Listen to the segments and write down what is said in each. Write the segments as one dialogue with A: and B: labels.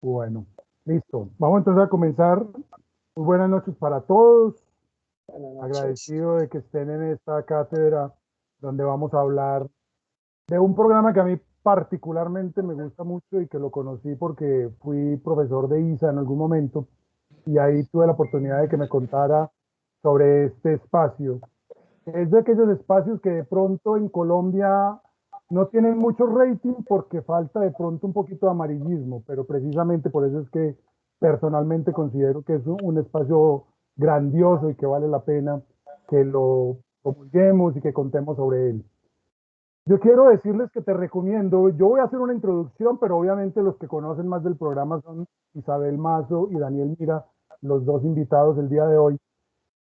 A: Bueno, listo. Vamos entonces a comenzar. Muy buenas noches para todos.
B: Buenas noches.
A: Agradecido de que estén en esta cátedra donde vamos a hablar de un programa que a mí particularmente me gusta mucho y que lo conocí porque fui profesor de ISA en algún momento y ahí tuve la oportunidad de que me contara sobre este espacio. Es de aquellos espacios que de pronto en Colombia no tienen mucho rating porque falta de pronto un poquito de amarillismo, pero precisamente por eso es que personalmente considero que es un espacio grandioso y que vale la pena que lo promulguemos y que contemos sobre él. Yo quiero decirles que te recomiendo, yo voy a hacer una introducción, pero obviamente los que conocen más del programa son Isabel Mazo y Daniel Mira, los dos invitados del día de hoy.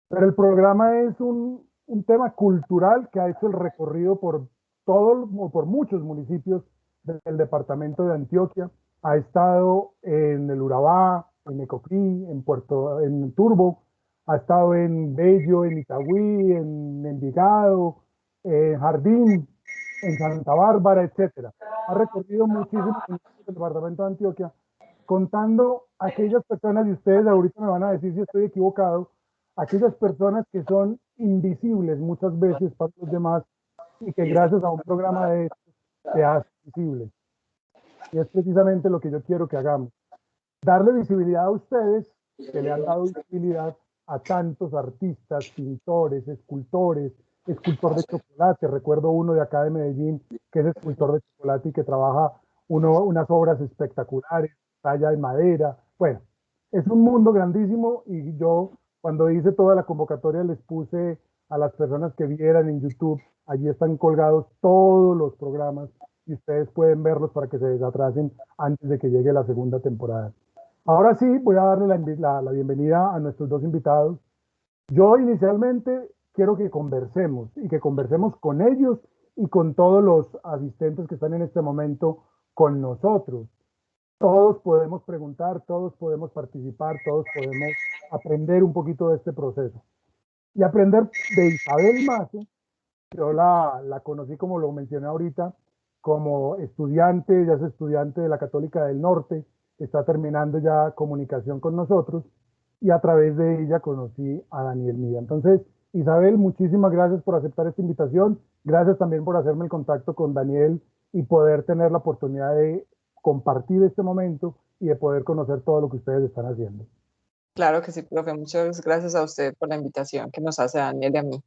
A: Pero el programa es un tema cultural que ha hecho el recorrido por todos o por muchos municipios del departamento de Antioquia. Ha estado en el Urabá, en Necoclí, en Turbo, ha estado en Bello, en Itagüí, en Envigado, en Jardín, en Santa Bárbara, etcétera. Ha recorrido muchísimos municipios del departamento de Antioquia, contando a aquellas personas, y ustedes ahorita me van a decir si estoy equivocado, aquellas personas que son invisibles muchas veces para los demás y que gracias a un programa de estos se hace visible. Y es precisamente lo que yo quiero que hagamos. Darle visibilidad a ustedes que le han dado visibilidad a tantos artistas, pintores, escultores, escultor de chocolate. Recuerdo uno de acá de Medellín que es escultor de chocolate y que trabaja unas obras espectaculares, talla de madera. Bueno, es un mundo grandísimo y yo cuando hice toda la convocatoria les puse a las personas que vieran en YouTube, allí están colgados todos los programas y ustedes pueden verlos para que se desatrasen antes de que llegue la segunda temporada. Ahora sí, voy a darle la bienvenida a nuestros dos invitados. Yo inicialmente quiero que conversemos y que conversemos con ellos y con todos los asistentes que están en este momento con nosotros. Todos podemos preguntar, todos podemos participar, todos podemos aprender un poquito de este proceso. Y aprender de Isabel Mazo, yo la conocí como lo mencioné ahorita, como estudiante, ya es estudiante de la Católica del Norte, está terminando ya comunicación con nosotros y a través de ella conocí a Daniel Mida. Entonces, Isabel, muchísimas gracias por aceptar esta invitación, gracias también por hacerme el contacto con Daniel y poder tener la oportunidad de compartir este momento y de poder conocer todo lo que ustedes están haciendo.
B: Claro que sí, profe. Muchas gracias a usted por la invitación que nos hace Daniel y a mí.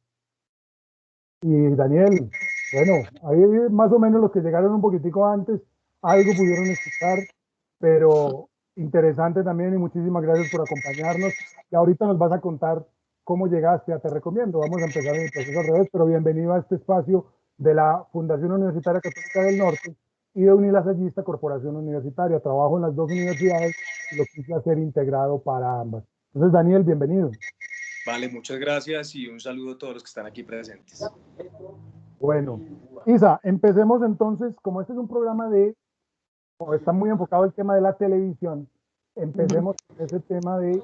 A: Y Daniel, bueno, ahí más o menos los que llegaron un poquitico antes, algo pudieron escuchar, pero interesante también y muchísimas gracias por acompañarnos. Y ahorita nos vas a contar cómo llegaste a Te Recomiendo. Vamos a empezar en el proceso al revés, pero bienvenido a este espacio de la Fundación Universitaria Católica del Norte y de Unilasallista Corporación Universitaria. Trabajo en las dos universidades y lo quise hacer integrado para ambas. Entonces, Daniel, bienvenido.
C: Vale, muchas gracias y un saludo a todos los que están aquí presentes.
A: Bueno, Isa, empecemos entonces, como este es un programa o está muy enfocado el tema de la televisión, empecemos con ese tema de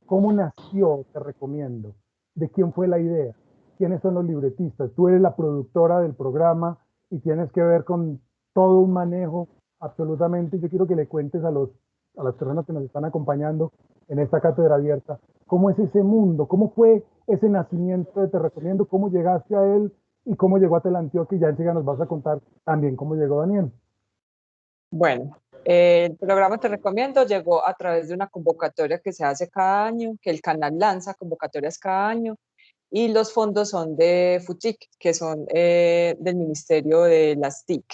A: cómo nació, Te Recomiendo, de quién fue la idea, quiénes son los libretistas. Tú eres la productora del programa y tienes que ver con todo un manejo absolutamente. Yo quiero que le cuentes a las personas que nos están acompañando en esta cátedra abierta, cómo es ese mundo, cómo fue ese nacimiento de Te Recomiendo, cómo llegaste a él y cómo llegó a Telantioquia y ya enseguida nos vas a contar también cómo llegó Daniel.
B: Bueno, el programa Te Recomiendo llegó a través de una convocatoria que se hace cada año, que el canal lanza convocatorias cada año, y los fondos son de FUTIC, que son del Ministerio de las TIC.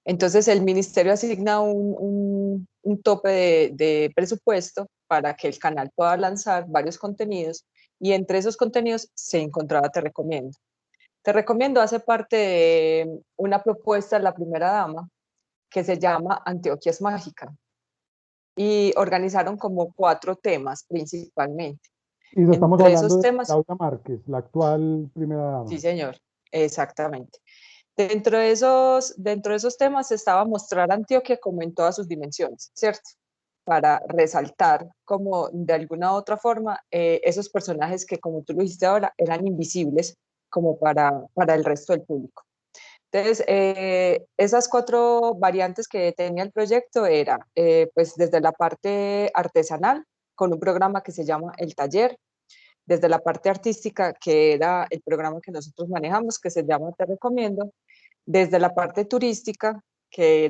B: Entonces, el ministerio asigna un tope de presupuesto para que el canal pueda lanzar varios contenidos, y entre esos contenidos se encontraba Te Recomiendo. Te Recomiendo hace parte de una propuesta de la primera dama que se llama Antioquia es Mágica, y organizaron como 4 temas principalmente.
A: Y estamos
B: Entre
A: hablando
B: esos
A: de
B: temas,
A: Claudia Márquez, la actual primera dama.
B: sí señor, exactamente. Dentro de esos temas estaba mostrar a Antioquia como en todas sus dimensiones, ¿cierto? Para resaltar como de alguna u otra forma esos personajes que, como tú lo dijiste ahora, eran invisibles como para el resto del público. Entonces, esas 4 variantes que tenía el proyecto era, pues desde la parte artesanal, con un programa que se llama El Taller, desde la parte artística, que era el programa que nosotros manejamos, que se llama Te Recomiendo, desde la parte turística, que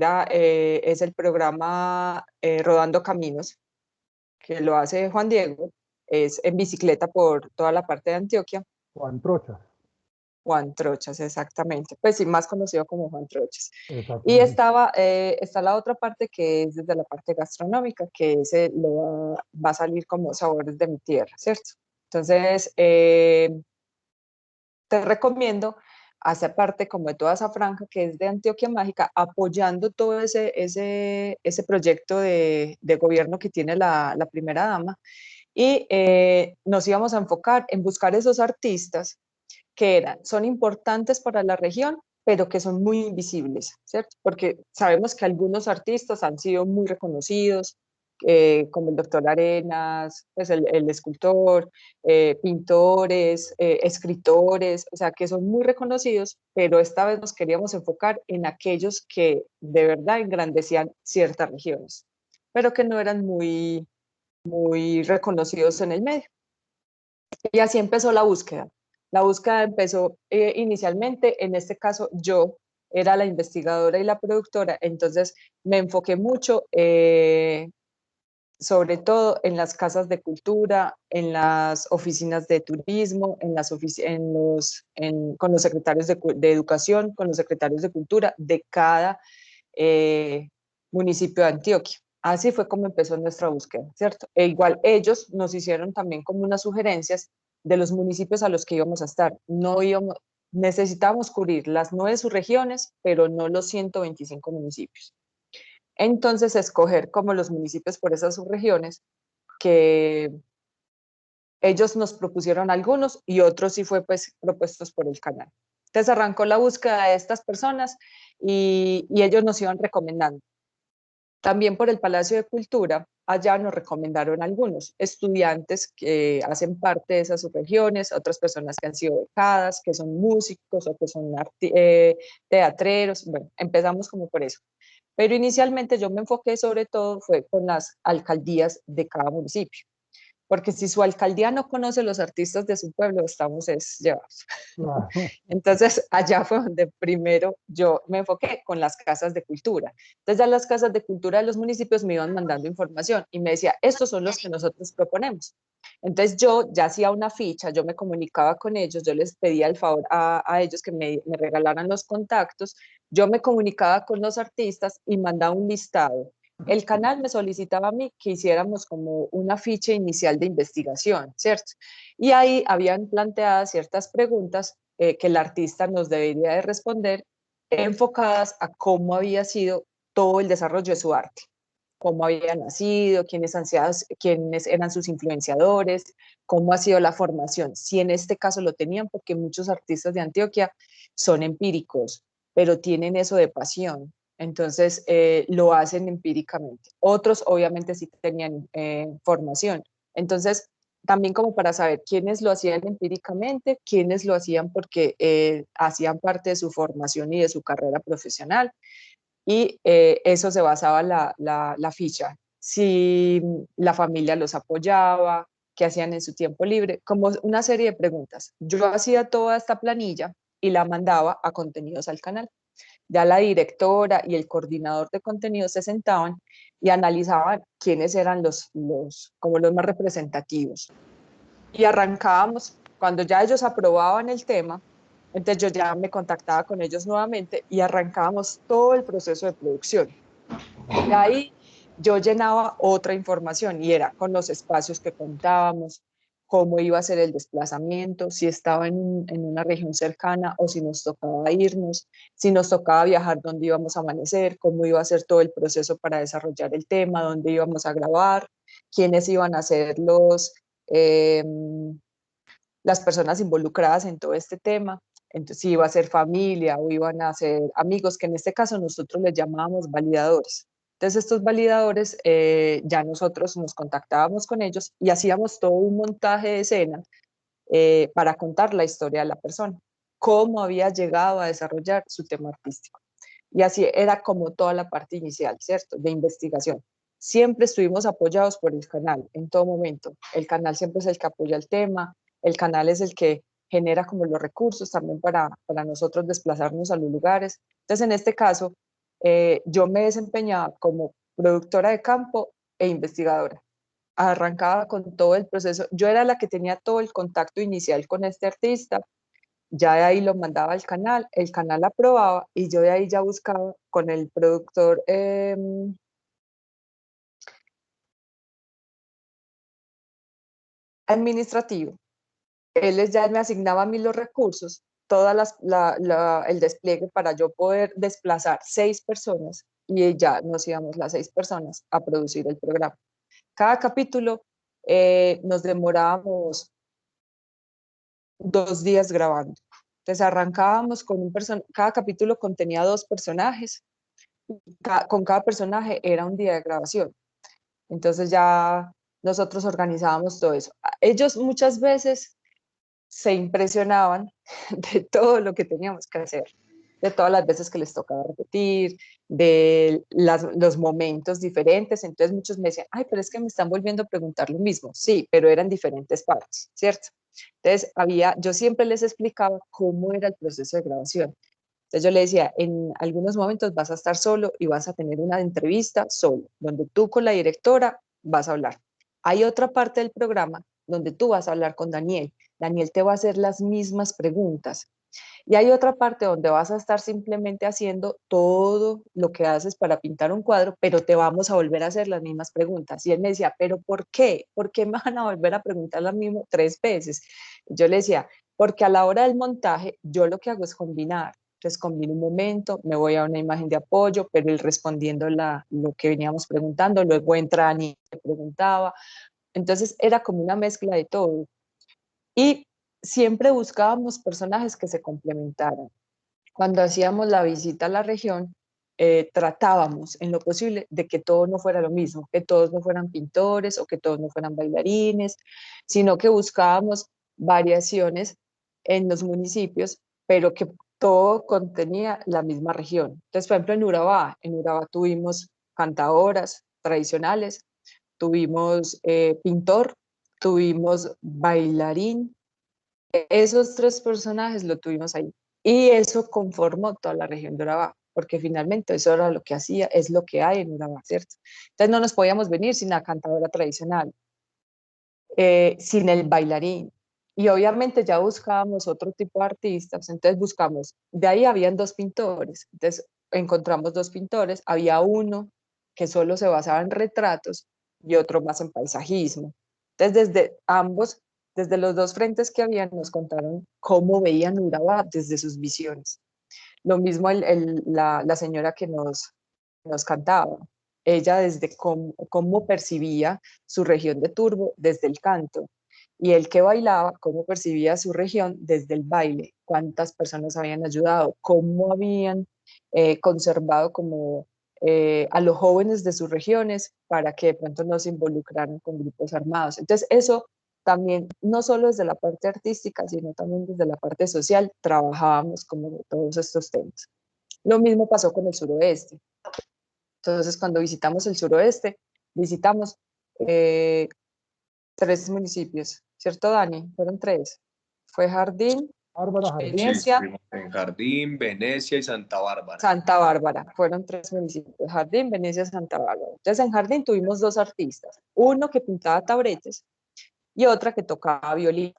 B: es el programa Rodando Caminos, que lo hace Juan Diego, es en bicicleta por toda la parte de Antioquia.
A: Juan Trochas,
B: Juan Trochas, exactamente. Pues sí, más conocido como Juan Trochas. Y
A: exactamente.
B: está la otra parte que es desde la parte gastronómica, que ese va a salir como Sabores de mi Tierra, ¿cierto? Entonces, te recomiendo hacer parte como de toda esa franja que es de Antioquia Mágica, apoyando todo ese proyecto de gobierno que tiene la primera dama. Y nos íbamos a enfocar en buscar esos artistas que son importantes para la región, pero que son muy invisibles, ¿cierto? Porque sabemos que algunos artistas han sido muy reconocidos, como el doctor Arenas, pues el escultor, pintores, escritores, o sea, que son muy reconocidos, pero esta vez nos queríamos enfocar en aquellos que de verdad engrandecían ciertas regiones, pero que no eran muy reconocidos en el medio. Y así empezó la búsqueda. La búsqueda empezó inicialmente, en este caso yo era la investigadora y la productora, entonces me enfoqué mucho, sobre todo en las casas de cultura, en las oficinas de turismo, con los secretarios de educación, con los secretarios de cultura de cada eh, municipio de Antioquia. Así fue como empezó nuestra búsqueda, ¿cierto? E igual ellos nos hicieron también como unas sugerencias de los municipios a los que íbamos a estar. Necesitábamos cubrir las 9 subregiones, pero no los 125 municipios. Entonces, escoger como los municipios por esas subregiones, que ellos nos propusieron algunos y otros sí fue pues propuestos por el canal. Entonces arrancó la búsqueda de estas personas y ellos nos iban recomendando. También por el Palacio de Cultura, allá nos recomendaron algunos estudiantes que hacen parte de esas subregiones, otras personas que han sido becadas, que son músicos o que son teatreros. Bueno, empezamos como por eso. Pero inicialmente yo me enfoqué sobre todo fue con las alcaldías de cada municipio, porque si su alcaldía no conoce los artistas de su pueblo, estamos llevados.
A: Claro.
B: Entonces, allá fue donde primero yo me enfoqué con las casas de cultura. Entonces, ya las casas de cultura de los municipios me iban mandando información y me decía, estos son los que nosotros proponemos. Entonces, yo ya hacía una ficha, yo me comunicaba con ellos, yo les pedía el favor a ellos que me regalaran los contactos, yo me comunicaba con los artistas y mandaba un listado. El canal me solicitaba a mí que hiciéramos como una ficha inicial de investigación, ¿cierto? Y ahí habían planteadas ciertas preguntas que el artista nos debería de responder, enfocadas a cómo había sido todo el desarrollo de su arte, cómo había nacido, quiénes eran sus influenciadores, cómo ha sido la formación, si en este caso lo tenían, porque muchos artistas de Antioquia son empíricos, pero tienen eso de pasión, entonces lo hacen empíricamente. Otros obviamente sí tenían formación, entonces también como para saber quiénes lo hacían empíricamente, quiénes lo hacían porque hacían parte de su formación y de su carrera profesional, y eso se basaba la ficha. Si la familia los apoyaba, qué hacían en su tiempo libre, como una serie de preguntas. Yo hacía toda esta planilla y la mandaba a contenidos al canal. Ya la directora y el coordinador de contenidos se sentaban y analizaban quiénes eran como los más representativos. Y arrancábamos, cuando ya ellos aprobaban el tema, entonces yo ya me contactaba con ellos nuevamente y arrancábamos todo el proceso de producción. De ahí yo llenaba otra información y era con los espacios que contábamos, cómo iba a ser el desplazamiento, si estaba en una región cercana o si nos tocaba irnos, si nos tocaba viajar, dónde íbamos a amanecer, cómo iba a ser todo el proceso para desarrollar el tema, dónde íbamos a grabar, quiénes iban a ser eh, las personas involucradas en todo este tema. Entonces, si iba a ser familia o iban a ser amigos, que en este caso nosotros les llamábamos validadores. Entonces, estos validadores, ya nosotros nos contactábamos con ellos y hacíamos todo un montaje de escena para contar la historia de la persona. cómo había llegado a desarrollar su tema artístico. Y así era como toda la parte inicial, ¿cierto? De investigación. Siempre estuvimos apoyados por el canal, en todo momento. El canal siempre es el que apoya el tema, el canal es el que genera como los recursos también para nosotros desplazarnos a los lugares. Entonces, en este caso, yo me desempeñaba como productora de campo e investigadora. Arrancaba con todo el proceso. Yo era la que tenía todo el contacto inicial con este artista, ya de ahí lo mandaba al canal, el canal aprobaba y yo de ahí ya buscaba con el productor administrativo. Ya me asignaba a mí los recursos, el despliegue para yo poder desplazar 6 personas y ya nos íbamos las 6 personas a producir el programa. Cada capítulo nos demorábamos 2 días grabando. Entonces arrancábamos con cada capítulo contenía 2 personajes, con cada personaje era un día de grabación. Entonces ya nosotros organizábamos todo eso. Ellos muchas veces se impresionaban de todo lo que teníamos que hacer, de todas las veces que les tocaba repetir, de los momentos diferentes. Entonces muchos me decían, ay, pero es que me están volviendo a preguntar lo mismo. Sí, pero eran diferentes partes, ¿cierto? Entonces yo siempre les explicaba cómo era el proceso de grabación. Entonces yo le decía, en algunos momentos vas a estar solo y vas a tener una entrevista solo, donde tú con la directora vas a hablar. Hay otra parte del programa donde tú vas a hablar con Daniel. Daniel te va a hacer las mismas preguntas. Y hay otra parte donde vas a estar simplemente haciendo todo lo que haces para pintar un cuadro, pero te vamos a volver a hacer las mismas preguntas. Y él me decía, ¿pero por qué? ¿Por qué me van a volver a preguntar lo mismo 3 veces? Yo le decía, porque a la hora del montaje yo lo que hago es combinar. Entonces combino un momento, me voy a una imagen de apoyo, pero él respondiendo lo que veníamos preguntando, luego entra Ani y preguntaba. Entonces era como una mezcla de todo. Y siempre buscábamos personajes que se complementaran. Cuando hacíamos la visita a la región, tratábamos en lo posible de que todo no fuera lo mismo, que todos no fueran pintores o que todos no fueran bailarines, sino que buscábamos variaciones en los municipios, pero que todo contenía la misma región. Entonces, por ejemplo, en Urabá tuvimos cantadoras tradicionales, tuvimos pintor, tuvimos bailarín. Esos 3 personajes lo tuvimos ahí. Y eso conformó toda la región de Urabá, porque finalmente eso era lo que hacía, es lo que hay en Urabá, ¿cierto? Entonces no nos podíamos venir sin la cantadora tradicional, sin el bailarín. Y obviamente ya buscábamos otro tipo de artistas, entonces buscamos, de ahí habían 2 pintores, entonces encontramos 2 pintores, había uno que solo se basaba en retratos y otro más en paisajismo. Entonces desde los 2 frentes que habían, nos contaron cómo veían Urabá desde sus visiones. Lo mismo la señora que nos cantaba, ella desde cómo percibía su región de Turbo desde el canto, y el que bailaba, cómo percibía su región desde el baile, cuántas personas habían ayudado, cómo habían conservado como a los jóvenes de sus regiones para que de pronto no se involucraran con grupos armados. Entonces eso también, no solo desde la parte artística, sino también desde la parte social, trabajábamos como todos estos temas. Lo mismo pasó con el suroeste. Entonces, cuando visitamos el suroeste, visitamos 3 municipios, ¿cierto, Dani? Fueron 3. Fue Jardín,
A: Bárbara Jardín.
B: Venecia.
C: Sí, en Jardín, Venecia y Santa Bárbara.
B: Santa Bárbara, fueron 3 municipios, Jardín, Venecia, Santa Bárbara. Entonces en Jardín tuvimos 2 artistas, uno que pintaba tabretes y otra que tocaba violín,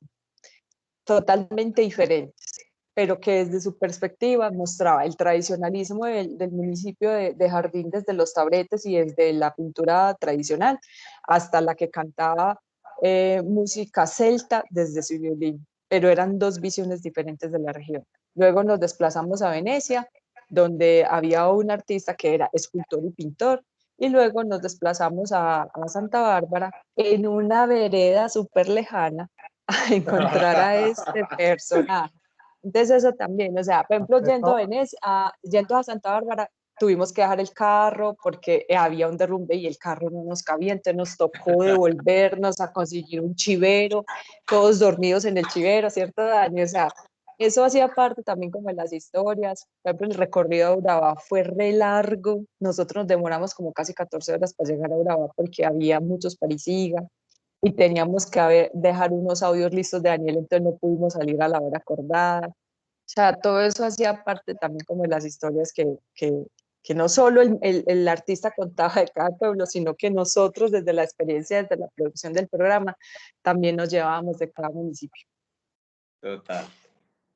B: totalmente diferentes, pero que desde su perspectiva mostraba el tradicionalismo del municipio de Jardín desde los tabretes y desde la pintura tradicional, hasta la que cantaba música celta desde su violín, pero eran 2 visiones diferentes de la región. Luego nos desplazamos a Venecia, donde había un artista que era escultor y pintor, y luego nos desplazamos a Santa Bárbara en una vereda súper lejana a encontrar a este personaje. Entonces eso también, o sea, por ejemplo, yendo a Santa Bárbara, tuvimos que dejar el carro porque había un derrumbe y el carro no nos cabía, entonces nos tocó devolvernos a conseguir un chivero, todos dormidos en el chivero, ¿cierto, Dani? O sea, eso hacía parte también como de las historias. Por ejemplo, el recorrido a Urabá fue re largo. Nosotros nos demoramos como casi 14 horas para llegar a Urabá porque había muchos parisigas y teníamos que dejar unos audios listos de Daniel, entonces no pudimos salir a la hora acordada. O sea, todo eso hacía parte también como de las historias que no solo el artista contaba de cada pueblo, sino que nosotros desde la experiencia, desde la producción del programa, también nos llevábamos de cada municipio.
C: Total.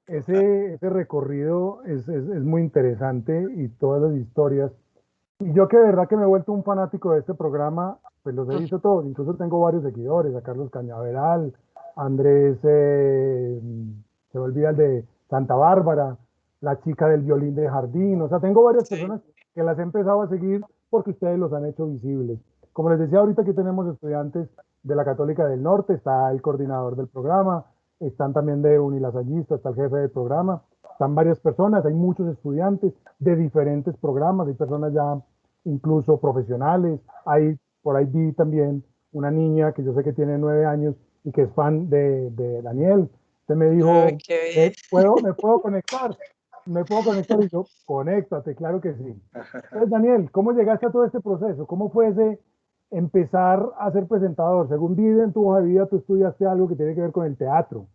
A: Ese recorrido es muy interesante y todas las historias. Y yo que de verdad que me he vuelto un fanático de este programa, pues los he visto todos, incluso tengo varios seguidores, a Carlos Cañaveral, a Andrés, se me olvida el de Santa Bárbara, la chica del violín de jardín, o sea, tengo varias personas que las he empezado a seguir porque ustedes los han hecho visibles. Como les decía ahorita, aquí tenemos estudiantes de la Católica del Norte, está el coordinador del programa, están también de Unilasallista, está el jefe del programa, están varias personas, hay muchos estudiantes de diferentes programas, hay personas ya incluso profesionales, hay, por ahí vi también una niña que yo sé que tiene 9 años y que es fan de Daniel, usted me dijo,
B: Ay, qué bien.
A: me puedo conectar? Me puedo conectar y yo, conéctate, claro que sí. Entonces, Daniel, ¿cómo llegaste a todo este proceso? ¿Cómo fue ese empezar a ser presentador? Según vi en tu hoja de vida, tú estudiaste algo que tiene que ver con el teatro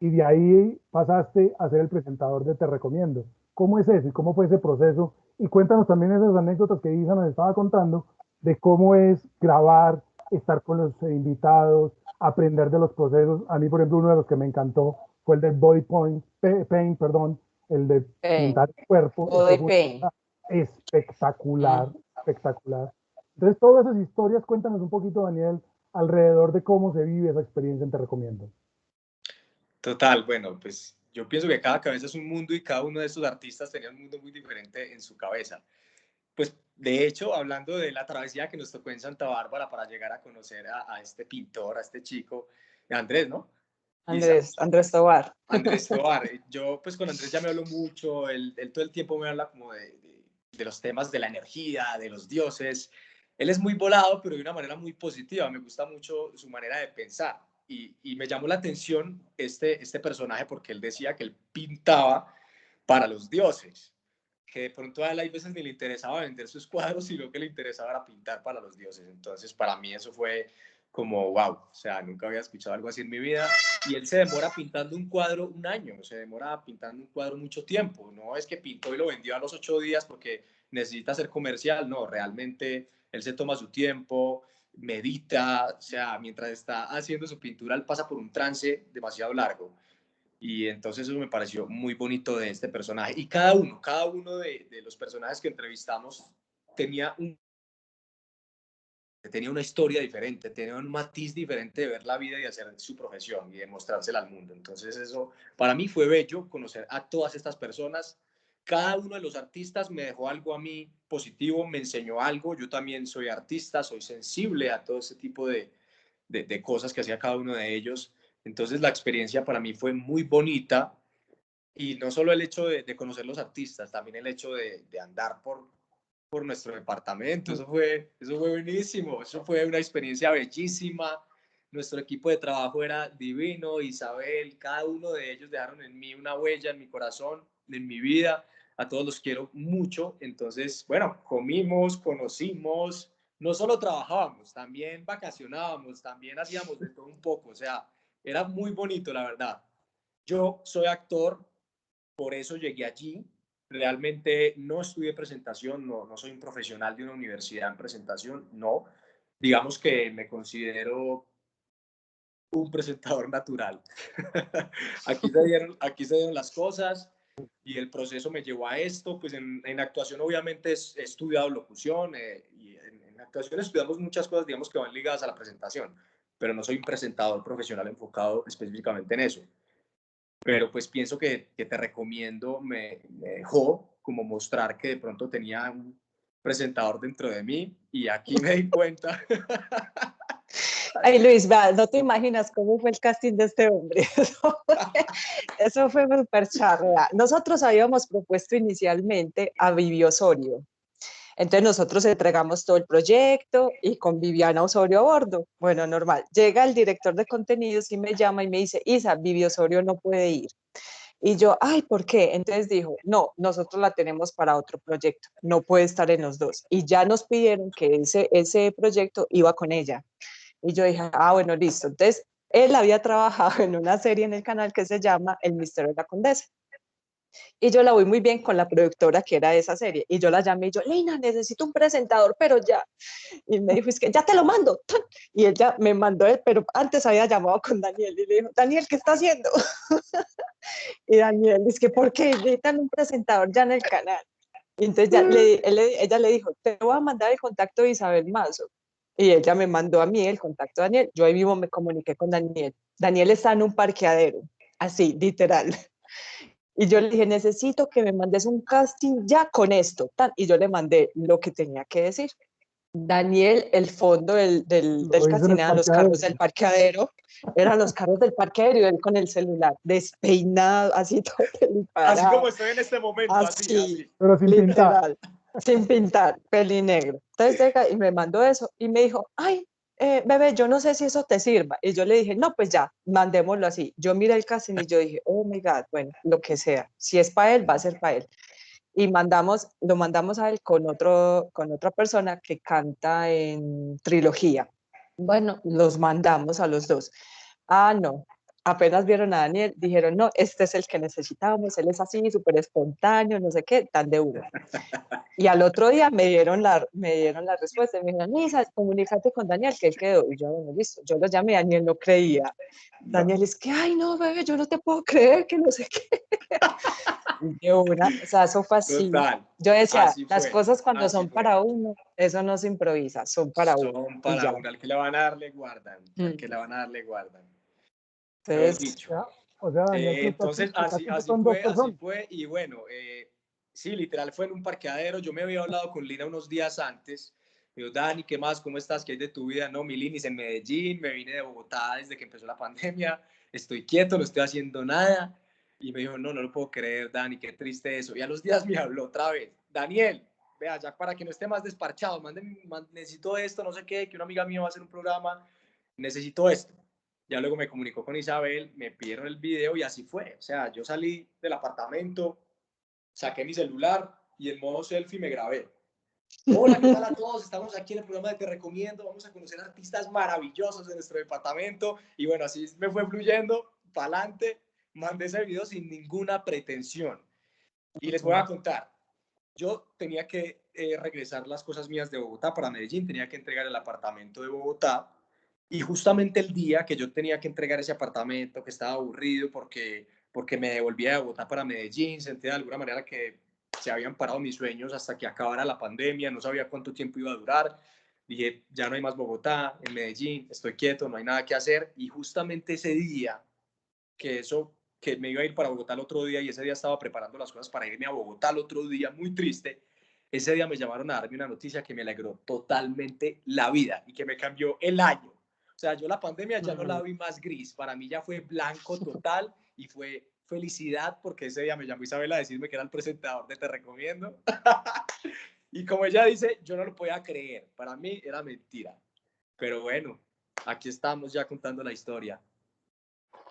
A: y de ahí pasaste a ser el presentador de Te Recomiendo. ¿Cómo es eso y cómo fue ese proceso? Y cuéntanos también esas anécdotas que Isa nos estaba contando de cómo es grabar, estar con los invitados, aprender de los procesos. A mí, por ejemplo, uno de los que me encantó fue el de paint, perdón, el de
B: Pain.
A: pintar el cuerpo.
B: Body pain.
A: Espectacular, espectacular. Entonces, todas esas historias, cuéntanos un poquito, Daniel, alrededor de cómo se vive esa experiencia en Te Recomiendo.
C: Total, bueno, pues yo pienso que cada cabeza es un mundo y cada uno de estos artistas tenía un mundo muy diferente en su cabeza. Pues de hecho, hablando de la travesía que nos tocó en Santa Bárbara para llegar a conocer a este pintor, a este chico, Andrés, ¿no? Isa.
B: Andrés Tobar.
C: Andrés Tobar. Yo pues con Andrés ya me hablo mucho, él todo el tiempo me habla como de los temas de la energía, de los dioses. Él es muy volado, pero de una manera muy positiva. Me gusta mucho su manera de pensar. Y me llamó la atención este personaje porque él decía que él pintaba para los dioses, que de pronto a él hay veces ni le interesaba vender sus cuadros, sino que le interesaba era pintar para los dioses. Entonces para mí eso fue como wow, o sea, nunca había escuchado algo así en mi vida. Y él se demora pintando un cuadro un año, se demora pintando un cuadro mucho tiempo. No es que pintó y lo vendió a los 8 días porque necesita ser comercial, no, realmente él se toma su tiempo, medita, o sea, mientras está haciendo su pintura, él pasa por un trance demasiado largo. Y entonces eso me pareció muy bonito de este personaje. Y cada uno de los personajes que entrevistamos tenía una historia diferente, tenía un matiz diferente de ver la vida y hacer su profesión y demostrársela al mundo. Entonces eso para mí fue bello conocer a todas estas personas. Cada uno de los artistas me dejó algo a mí positivo, me enseñó algo. Yo también soy artista, soy sensible a todo ese tipo de cosas que hacía cada uno de ellos. Entonces la experiencia para mí fue muy bonita y no solo el hecho de conocer los artistas, también el hecho de andar por nuestro departamento. Eso fue buenísimo, eso fue una experiencia bellísima. Nuestro equipo de trabajo era divino, Isabel, cada uno de ellos dejaron en mí una huella, en mi corazón, en mi vida. A todos los quiero mucho. Entonces, bueno, comimos, conocimos, no solo trabajábamos, también vacacionábamos, también hacíamos de todo un poco. O sea, era muy bonito, la verdad. Yo soy actor, por eso llegué allí. Realmente no estudié presentación, no soy un profesional de una universidad en presentación, no. Digamos que me considero un presentador natural. Aquí se dieron las cosas y el proceso me llevó a esto. Pues en actuación obviamente he estudiado locución y en actuación estudiamos muchas cosas, digamos, que van ligadas a la presentación, pero no soy un presentador profesional enfocado específicamente en eso. Pero pues pienso que Te Recomiendo me dejó como mostrar que de pronto tenía un presentador dentro de mí y aquí me di cuenta.
B: Ay, Luis, va, no te imaginas cómo fue el casting de este hombre. Eso fue súper charra. Nosotros habíamos propuesto inicialmente a Vivi Osorio. Entonces nosotros entregamos todo el proyecto y con Viviana Osorio a bordo. Bueno, normal. Llega el director de contenidos y me llama y me dice, Isa, Vivi Osorio no puede ir. Y yo, ay, ¿por qué? Entonces dijo, no, nosotros la tenemos para otro proyecto, no puede estar en los dos. Y ya nos pidieron que ese proyecto iba con ella. Y yo dije, ah, bueno, listo. Entonces, él había trabajado en una serie en el canal que se llama El Misterio de la Condesa. Y yo la voy muy bien con la productora que era de esa serie. Y yo la llamé y yo, Lina, necesito un presentador, pero ya. Y me dijo, es que ya te lo mando. Y ella me mandó, pero antes había llamado con Daniel y le dijo, Daniel, ¿qué está haciendo? Y Daniel, es que, ¿por qué necesitan un presentador ya en el canal? Y entonces ya ella le dijo, te voy a mandar el contacto de Isabel Mazo. Y ella me mandó a mí el contacto de Daniel. Yo ahí mismo me comuniqué con Daniel. Daniel está en un parqueadero, así, literal. Y yo le dije, necesito que me mandes un casting ya con esto. Y yo le mandé lo que tenía que decir. Daniel, el fondo del
A: Lo hizo en
B: casting
A: el
B: eran los
A: parqueadero.
B: carros del parqueadero. Eran los carros del parqueadero y él con el celular, despeinado, así todo
C: Así como
B: parado.
C: estoy en este momento, así,
B: Así,
C: así.
A: Pero sin pintar.
B: literal, sin pintar, pelinegro. Entonces llega y me mandó eso y me dijo, ay, bebé, yo no sé si eso te sirva. Y yo le dije, no, pues ya, mandémoslo así. Yo miré el casting y yo dije, oh my God, bueno, lo que sea. Si es para él, va a ser para él. Y lo mandamos a él con otra persona que canta en trilogía. Bueno, los mandamos a los dos. Ah, no. Apenas vieron a Daniel, dijeron, no, este es el que necesitábamos, él es así, súper espontáneo, no sé qué, tan de uno. Y al otro día me dieron la respuesta, y me dijeron, Nisa, comunícate con Daniel, que él quedó. Y yo, bueno, listo, yo lo llamé, Daniel no creía. Daniel es que, ay, no, bebé, yo no te puedo creer, que no sé qué. De una, o sea, eso fue así.
C: Total,
B: Yo decía,
C: así
B: las
C: fue,
B: cosas cuando
C: así
B: son
C: fue.
B: para uno, eso no se improvisa, son para uno
C: Son
B: y
C: para
B: ya.
C: uno, al que le van a dar le guardan, al que
B: Mm.
C: le van a dar le guardan. Mejor
B: Entonces,
C: dicho.
A: ¿Ya? O sea, Daniel,
C: Entonces,
A: tú estás siempre con dos
C: así
A: personas.
C: fue, y bueno, sí, literal fue en un parqueadero. Yo me había hablado con Lina unos días antes. Me dijo, Dani, ¿qué más? ¿Cómo estás? ¿Qué hay de tu vida? No, mi Linis en Medellín, me vine de Bogotá desde que empezó la pandemia, estoy quieto, no estoy haciendo nada. Y me dijo, no, no lo puedo creer, Dani, qué triste eso. Y a los días me habló otra vez, Daniel, vea, ya para que no esté más desparchado, necesito esto, no sé qué, que una amiga mía va a hacer un programa, necesito esto. Ya luego me comunicó con Isabel, me pidieron el video y así fue. O sea, yo salí del apartamento, saqué mi celular y en modo selfie me grabé. Hola, ¿qué tal a todos? Estamos aquí en el programa de Te Recomiendo. Vamos a conocer artistas maravillosos de nuestro departamento. Y bueno, así me fue fluyendo para adelante. Mandé ese video sin ninguna pretensión. Y les voy a contar. Yo tenía que regresar las cosas mías de Bogotá para Medellín. Tenía que entregar el apartamento de Bogotá. Y justamente el día que yo tenía que entregar ese apartamento, que estaba aburrido porque me devolvía de Bogotá para Medellín, sentía de alguna manera que se habían parado mis sueños hasta que acabara la pandemia, no sabía cuánto tiempo iba a durar. Dije, ya no hay más Bogotá, en Medellín, estoy quieto, no hay nada que hacer. Y justamente ese día, que me iba a ir para Bogotá el otro día, y ese día estaba preparando las cosas para irme a Bogotá el otro día, muy triste, ese día me llamaron a darme una noticia que me alegró totalmente la vida y que me cambió el año. O sea, yo la pandemia ya no la vi más gris, para mí ya fue blanco total y fue felicidad porque ese día me llamó Isabel a decirme que era el presentador de Te Recomiendo. Y como ella dice, yo no lo podía creer, para mí era mentira. Pero bueno, aquí estamos ya contando la historia.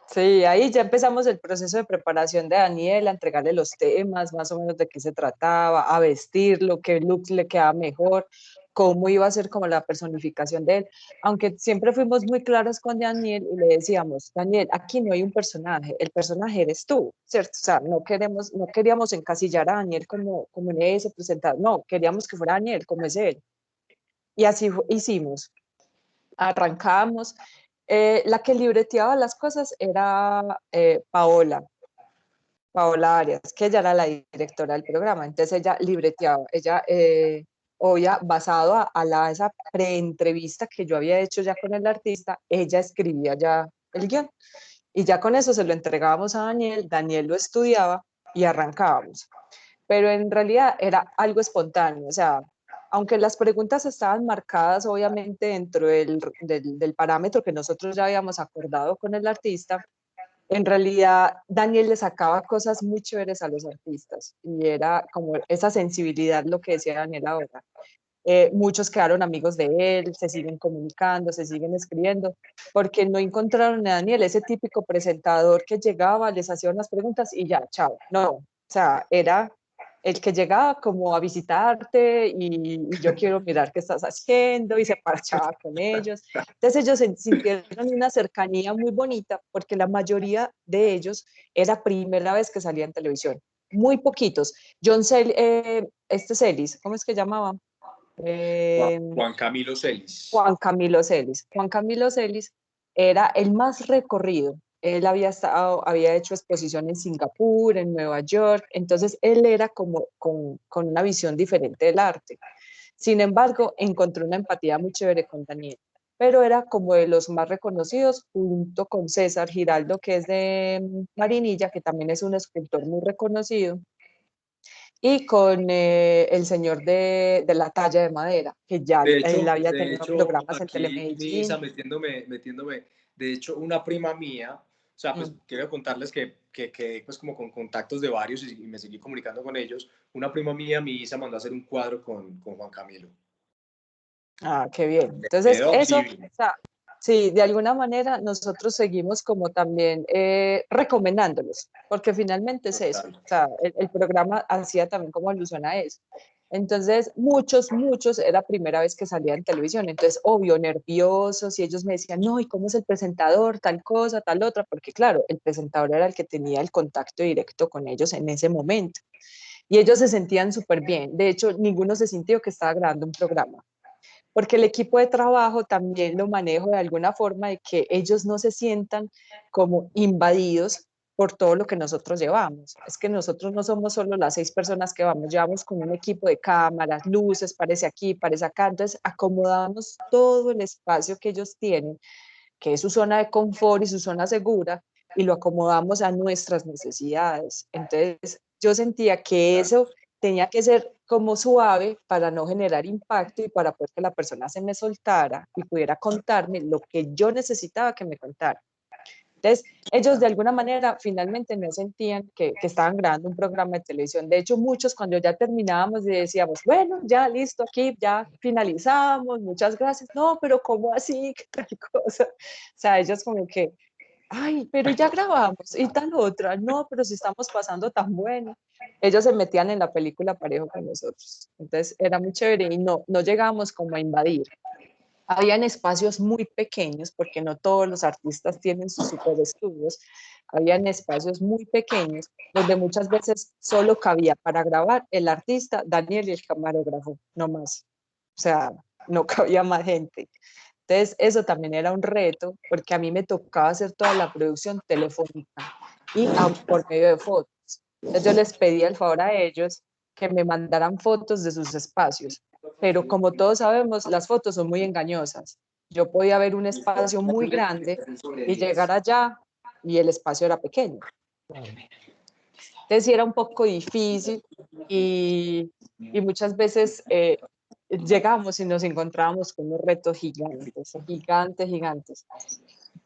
B: sí, ahí ya empezamos el proceso de preparación de Daniel, a entregarle los temas, más o menos de qué se trataba, a vestirlo, qué look le quedaba mejor, cómo iba a ser como la personificación de él. Aunque siempre fuimos muy claros con Daniel y le decíamos, Daniel, aquí no hay un personaje, el personaje eres tú, ¿cierto? O sea, no queríamos encasillar a Daniel como en ese presentador, no, queríamos que fuera Daniel, como es él. Y así hicimos, arrancamos. La que libreteaba las cosas era Paola Arias, que ella era la directora del programa. Entonces ella libreteaba, ella, obvia, basado a esa preentrevista que yo había hecho ya con el artista, ella escribía ya el guión. Y ya con eso se lo entregábamos a Daniel, Daniel lo estudiaba y arrancábamos. Pero en realidad era algo espontáneo, o sea, aunque las preguntas estaban marcadas obviamente dentro del parámetro que nosotros ya habíamos acordado con el artista, en realidad Daniel le sacaba cosas muy chéveres a los artistas y era como esa sensibilidad lo que decía Daniel ahora. muchos quedaron amigos de él, se siguen comunicando, se siguen escribiendo, porque no encontraron a Daniel, ese típico presentador que llegaba, les hacía unas preguntas y ya, chao. No, o sea, era el que llegaba como a visitarte y yo quiero mirar qué estás haciendo y se parchaba con ellos. Entonces ellos sintieron una cercanía muy bonita porque la mayoría de ellos era primera vez que salía en televisión. Muy poquitos. Celis, ¿cómo es que llamaba?
C: Juan Camilo Celis.
B: Juan Camilo Celis. Juan Camilo Celis era el más recorrido. Él había hecho exposición en Singapur, en Nueva York, entonces él era como con una visión diferente del arte. Sin embargo, encontró una empatía muy chévere con Daniel, pero era como de los más reconocidos, junto con César Giraldo, que es de Marinilla, que también es un escultor muy reconocido, y con el señor de la talla de madera, que ya él había tenido programas en
C: aquí, Misa,
B: Telemedellín.
C: metiéndome, de hecho, una prima mía, o sea, pues quiero contarles que pues como con contactos de varios y me seguí comunicando con ellos. Una prima mía, mi Isa, mandó a hacer un cuadro con Juan Camilo.
B: Ah, qué bien. Entonces, eso, o sea, sí, de alguna manera nosotros seguimos como también recomendándolos, porque finalmente es eso. O sea, el programa hacía también como alusión a eso. Entonces, muchos, era primera vez que salía en televisión. Entonces, obvio, nerviosos, y ellos me decían, no, ¿y cómo es el presentador? Tal cosa, tal otra, porque claro, el presentador era el que tenía el contacto directo con ellos en ese momento. Y ellos se sentían súper bien. De hecho, ninguno se sintió que estaba grabando un programa, porque el equipo de trabajo también lo manejo de alguna forma de que ellos no se sientan como invadidos por todo lo que nosotros llevamos. Es que nosotros no somos solo las 6 personas que vamos, llevamos con un equipo de cámaras, luces, parece aquí, parece acá, entonces acomodamos todo el espacio que ellos tienen, que es su zona de confort y su zona segura, y lo acomodamos a nuestras necesidades. Entonces yo sentía que eso tenía que ser como suave para no generar impacto y para poder que la persona se me soltara y pudiera contarme lo que yo necesitaba que me contara. Entonces, ellos de alguna manera finalmente no sentían que estaban grabando un programa de televisión. De hecho, muchos cuando ya terminábamos y decíamos, bueno, ya listo, aquí ya finalizamos, muchas gracias. No, pero ¿cómo así? ¿Qué tal cosa? O sea, ellos como que, ay, pero ya grabamos y tal otra. No, pero si estamos pasando tan bueno. Ellos se metían en la película parejo con nosotros. Entonces, era muy chévere y no llegábamos como a invadir. Habían espacios muy pequeños, porque no todos los artistas tienen sus super estudios, habían espacios muy pequeños, donde muchas veces solo cabía para grabar el artista, Daniel y el camarógrafo, no más. O sea, no cabía más gente. Entonces, eso también era un reto, porque a mí me tocaba hacer toda la producción telefónica y por medio de fotos. Entonces, yo les pedía el favor a ellos que me mandaran fotos de sus espacios, pero como todos sabemos, las fotos son muy engañosas. Yo podía ver un espacio muy grande y llegar allá y el espacio era pequeño. Entonces sí era un poco difícil y muchas veces llegamos y nos encontrábamos con unos retos gigantes.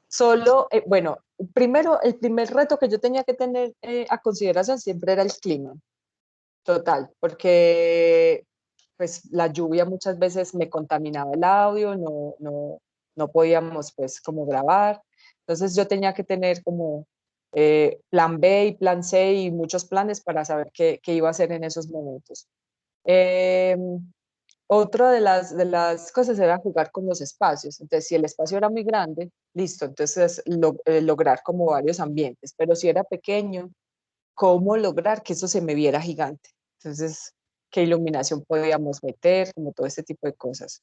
B: Solo, bueno, primero, el primer reto que yo tenía que tener a consideración siempre era el clima, total, porque pues la lluvia muchas veces me contaminaba el audio, no podíamos pues como grabar. Entonces yo tenía que tener como plan B y plan C y muchos planes para saber qué iba a hacer en esos momentos. Eh, Otra de las cosas era jugar con los espacios. Entonces, si el espacio era muy grande, listo, entonces lograr como varios ambientes, pero si era pequeño, ¿cómo lograr que eso se me viera gigante? Entonces, ¿qué iluminación podíamos meter? Como todo este tipo de cosas.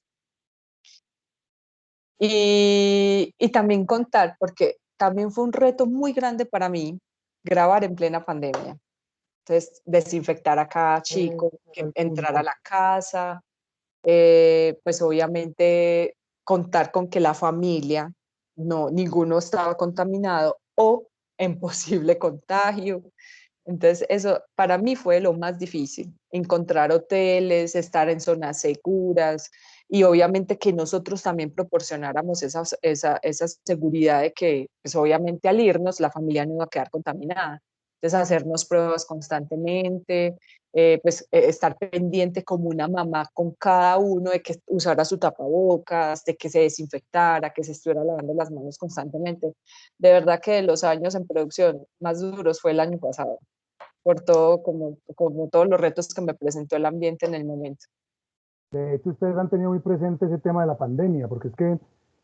B: Y también contar, porque también fue un reto muy grande para mí grabar en plena pandemia. Entonces, desinfectar a cada chico, que entrara a la casa, pues obviamente contar con que la familia, ninguno estaba contaminado o en posible contagio. Entonces, eso para mí fue lo más difícil, encontrar hoteles, estar en zonas seguras y obviamente que nosotros también proporcionáramos esa seguridad de que, pues obviamente al irnos, la familia no iba a quedar contaminada. Entonces, hacernos pruebas constantemente, estar pendiente como una mamá con cada uno de que usara su tapabocas, de que se desinfectara, que se estuviera lavando las manos constantemente. De verdad que los años en producción más duros fue el año pasado, por todo, como todos los retos que me presentó el ambiente en el momento.
A: De hecho, ustedes han tenido muy presente ese tema de la pandemia, porque es que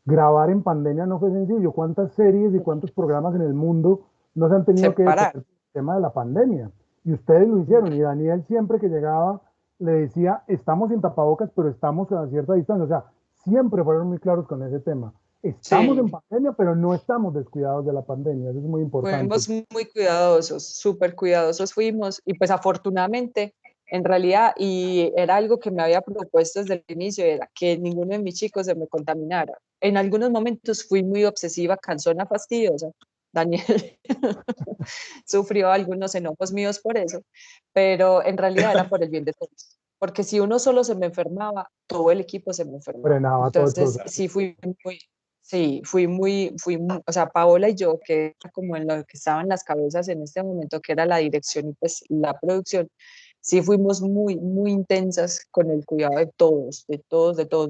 A: grabar en pandemia no fue sencillo. ¿Cuántas series y cuántos programas en el mundo no se han tenido que detener
B: Separar.
A: por el tema de la pandemia? Y ustedes lo hicieron. Y Daniel siempre que llegaba le decía, estamos sin tapabocas, pero estamos a cierta distancia. O sea, siempre fueron muy claros con ese tema. Estamos
B: Sí,
A: en pandemia, pero no estamos descuidados de la pandemia. Eso es muy importante.
B: fuimos muy cuidadosos, súper cuidadosos fuimos y pues afortunadamente, en realidad, y era algo que me había propuesto desde el inicio, era que ninguno de mis chicos se me contaminara. En algunos momentos fui muy obsesiva, cansona, fastidiosa. Daniel sufrió algunos enojos míos por eso, pero en realidad era por el bien de todos. Porque si uno solo se me enfermaba, todo el equipo se me enfermaba.
A: Frenaba todo el
B: Entonces,
A: proceso.
B: o sea, Paola y yo, que era como en lo que estaban las cabezas en este momento, que era la dirección y pues la producción, sí fuimos muy intensas con el cuidado de todos,